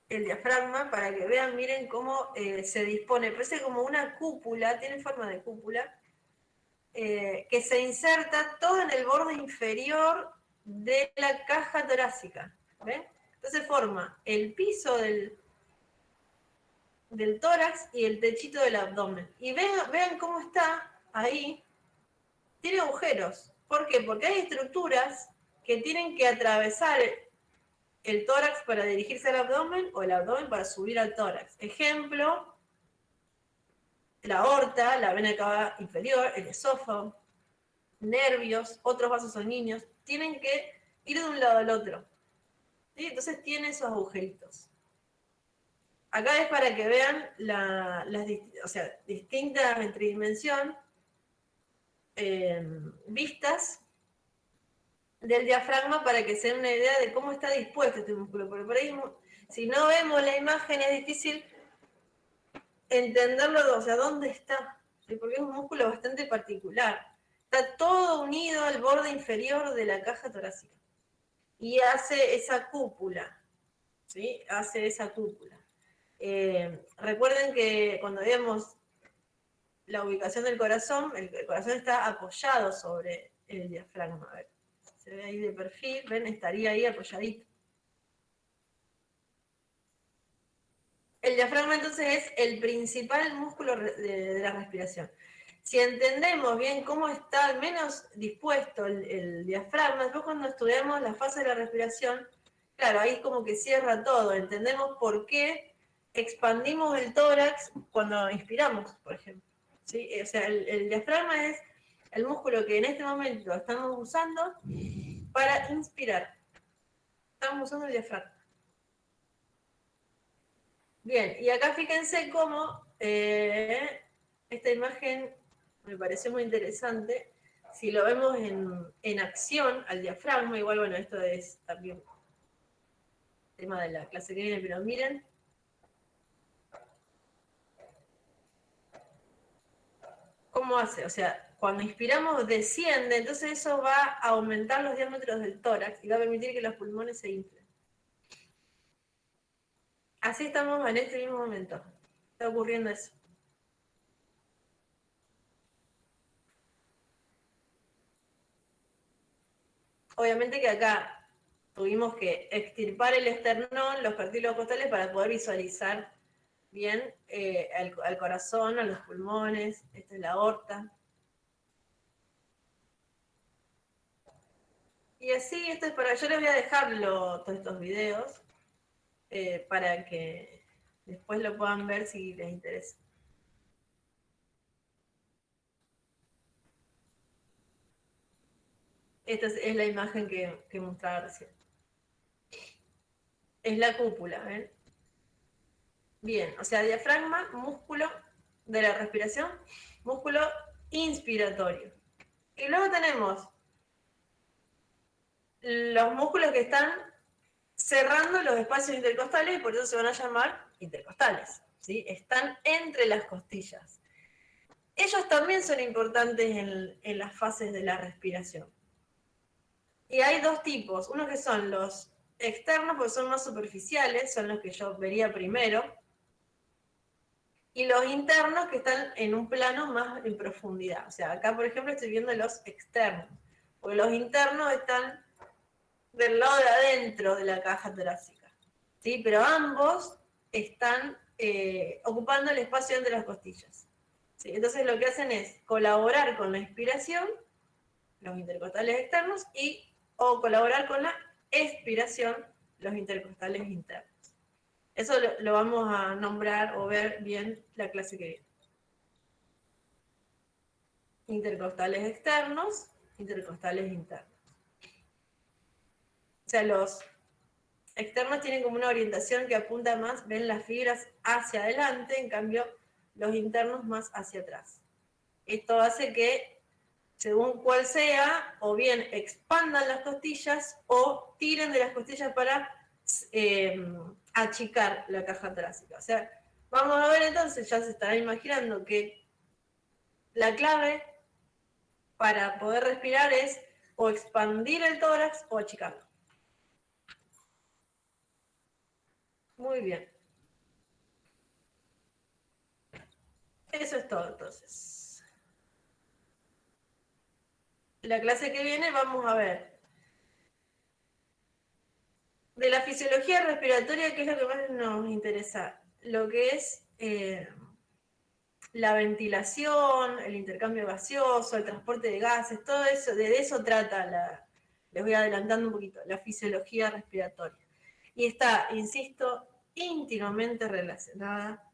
el diafragma, para que vean, miren cómo se dispone. Parece como una cúpula, tiene forma de cúpula, que se inserta todo en el borde inferior de la caja torácica. ¿Ven? Entonces forma el piso del tórax y el techito del abdomen. Y vean cómo está ahí. Tiene agujeros. ¿Por qué? Porque hay estructuras que tienen que atravesar el tórax para dirigirse al abdomen o el abdomen para subir al tórax. Ejemplo, la aorta, la vena cava inferior, el esófago, nervios, otros vasos sanguíneos, tienen que ir de un lado al otro. ¿Sí? Entonces tiene esos agujeritos. Acá es para que vean las distintas en tridimensión vistas del diafragma para que se den una idea de cómo está dispuesto este músculo. Porque por ahí, si no vemos la imagen, es difícil entenderlo, o sea, dónde está. ¿Sí? Porque es un músculo bastante particular. Está todo unido al borde inferior de la caja torácica. y hace esa cúpula, ¿sí? Hace esa cúpula. Recuerden que cuando vemos la ubicación del corazón, el corazón está apoyado sobre el diafragma. A ver, se ve ahí de perfil, ven, estaría ahí apoyadito. El diafragma entonces es el principal músculo de la respiración. Si entendemos bien cómo está al menos dispuesto el diafragma, después cuando estudiamos la fase de la respiración, claro, ahí como que cierra todo, entendemos por qué expandimos el tórax cuando inspiramos, por ejemplo. ¿Sí? O sea, el diafragma es el músculo que en este momento estamos usando para inspirar. Estamos usando el diafragma. Bien, y acá fíjense cómo esta imagen me pareció muy interesante. Si lo vemos en acción al diafragma, igual, bueno, esto es también tema de la clase que viene, pero miren. ¿Cómo hace? O sea, cuando inspiramos desciende, entonces eso va a aumentar los diámetros del tórax y va a permitir que los pulmones se inflen. Así estamos en este mismo momento. Está ocurriendo eso. Obviamente que acá tuvimos que extirpar el esternón, los cartílagos costales, para poder visualizar bien al corazón, a los pulmones. Esta es la aorta. Y así, esto es para... Yo les voy a dejar todos estos videos para que después lo puedan ver si les interesa. Esta es la imagen que mostraba recién. Es la cúpula, ¿ven? Bien, o sea, diafragma, músculo de la respiración, músculo inspiratorio. Y luego tenemos los músculos que están cerrando los espacios intercostales y por eso se van a llamar intercostales, ¿sí? Están entre las costillas. Ellos también son importantes en las fases de la respiración. Y hay dos tipos, uno que son los externos, porque son más superficiales, son los que yo vería primero, y los internos que están en un plano más en profundidad. O sea, acá por ejemplo estoy viendo los externos, porque los internos están del lado de adentro de la caja torácica, ¿sí? Pero ambos están ocupando el espacio entre las costillas, ¿sí? Entonces lo que hacen es colaborar con la inspiración, los intercostales externos, o colaborar con la expiración, los intercostales internos. Eso lo vamos a nombrar o ver bien la clase que viene. Intercostales externos, intercostales internos. O sea, los externos tienen como una orientación que apunta más, ven las fibras hacia adelante, en cambio los internos más hacia atrás. Esto hace que, según cuál sea, o bien expandan las costillas o tiren de las costillas para achicar la caja torácica. O sea, vamos a ver entonces, ya se estarán imaginando que la clave para poder respirar es o expandir el tórax o achicarlo. Muy bien. Eso es todo entonces. La clase que viene vamos a ver de la fisiología respiratoria, que es lo que más nos interesa, lo que es la ventilación, el intercambio gaseoso, el transporte de gases, todo eso, de eso trata, les voy adelantando un poquito, la fisiología respiratoria. Y está, insisto, íntimamente relacionada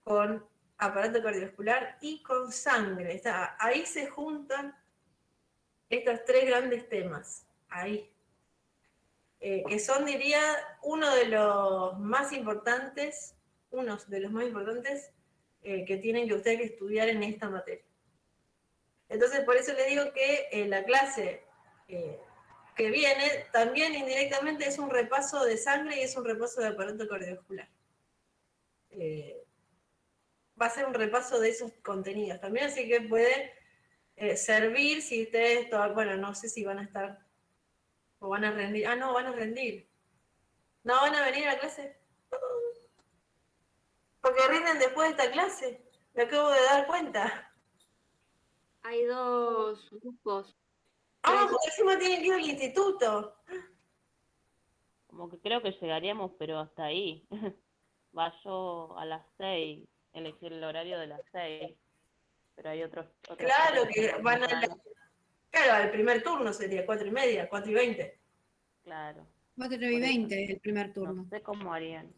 con aparato cardiovascular y con sangre. Ahí se juntan estos tres grandes temas, ahí. Que son, diría, uno de los más importantes que tienen que ustedes que estudiar en esta materia. Entonces, por eso les digo que la clase que viene también indirectamente es un repaso de sangre y es un repaso de aparato cardiovascular. Va a ser un repaso de esos contenidos también, así que puede servir si ustedes, bueno, no sé si van a estar ¿O van a rendir? Ah, no, van a rendir. ¿No van a venir a la clase? Porque rinden después de esta clase. Me acabo de dar cuenta. Hay dos grupos. Ah, porque encima tienen que ir al instituto. Como que creo que llegaríamos, pero hasta ahí. Va yo a las 6, elegí el horario de las 6, pero hay otros Claro chicos que entran van a temprano. Claro, al primer turno sería 4:30, 4:20. Claro, 4:20 el primer no turno. sé cómo harían.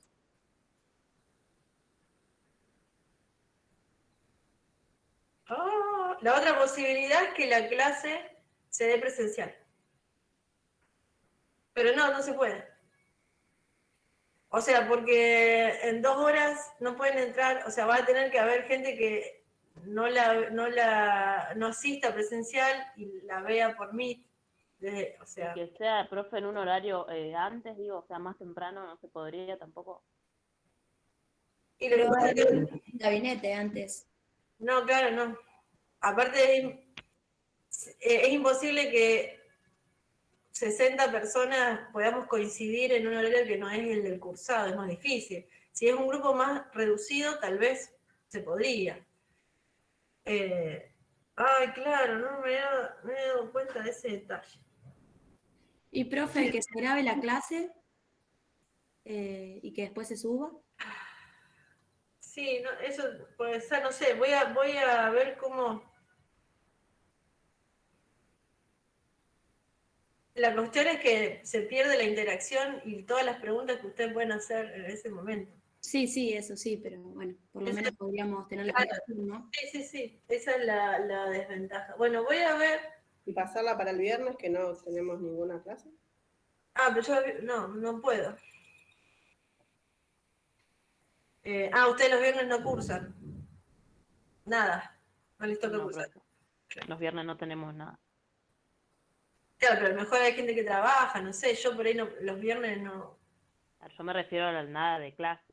Ah, la otra posibilidad es que la clase se dé presencial. Pero no se puede. O sea, porque en 2 horas no pueden entrar, o sea, va a tener que haber gente que no asista presencial y la vea por Meet. O sea, Que sea profe en un horario antes, digo, o sea, más temprano no se podría tampoco. y lo que Pero pasa es hay que, un gabinete antes. no, claro, no. Aparte es imposible que 60 personas podamos coincidir en un horario que no es el del cursado, es más difícil. Si es un grupo más reducido, tal vez se podría. Ay, claro, no me he dado cuenta de ese detalle. Y profe, que se grabe la clase y que después se suba. Sí, no, eso puede ser, no sé, voy a ver cómo. La cuestión es que se pierde la interacción y todas las preguntas que ustedes pueden hacer en ese momento. Sí, eso sí, pero bueno, por lo Eso- menos podríamos tener la Claro. explicación, ¿no? Sí, esa es la desventaja. Bueno, voy a ver. Y pasarla para el viernes, que no tenemos ninguna clase. Ah, pero yo no puedo. Ustedes los viernes no cursan. Nada, no les toca No, cursar. profe, los viernes no tenemos nada. Claro, pero a lo mejor hay gente que trabaja, no sé, yo por ahí no, los viernes no. Yo me refiero a la nada de clase.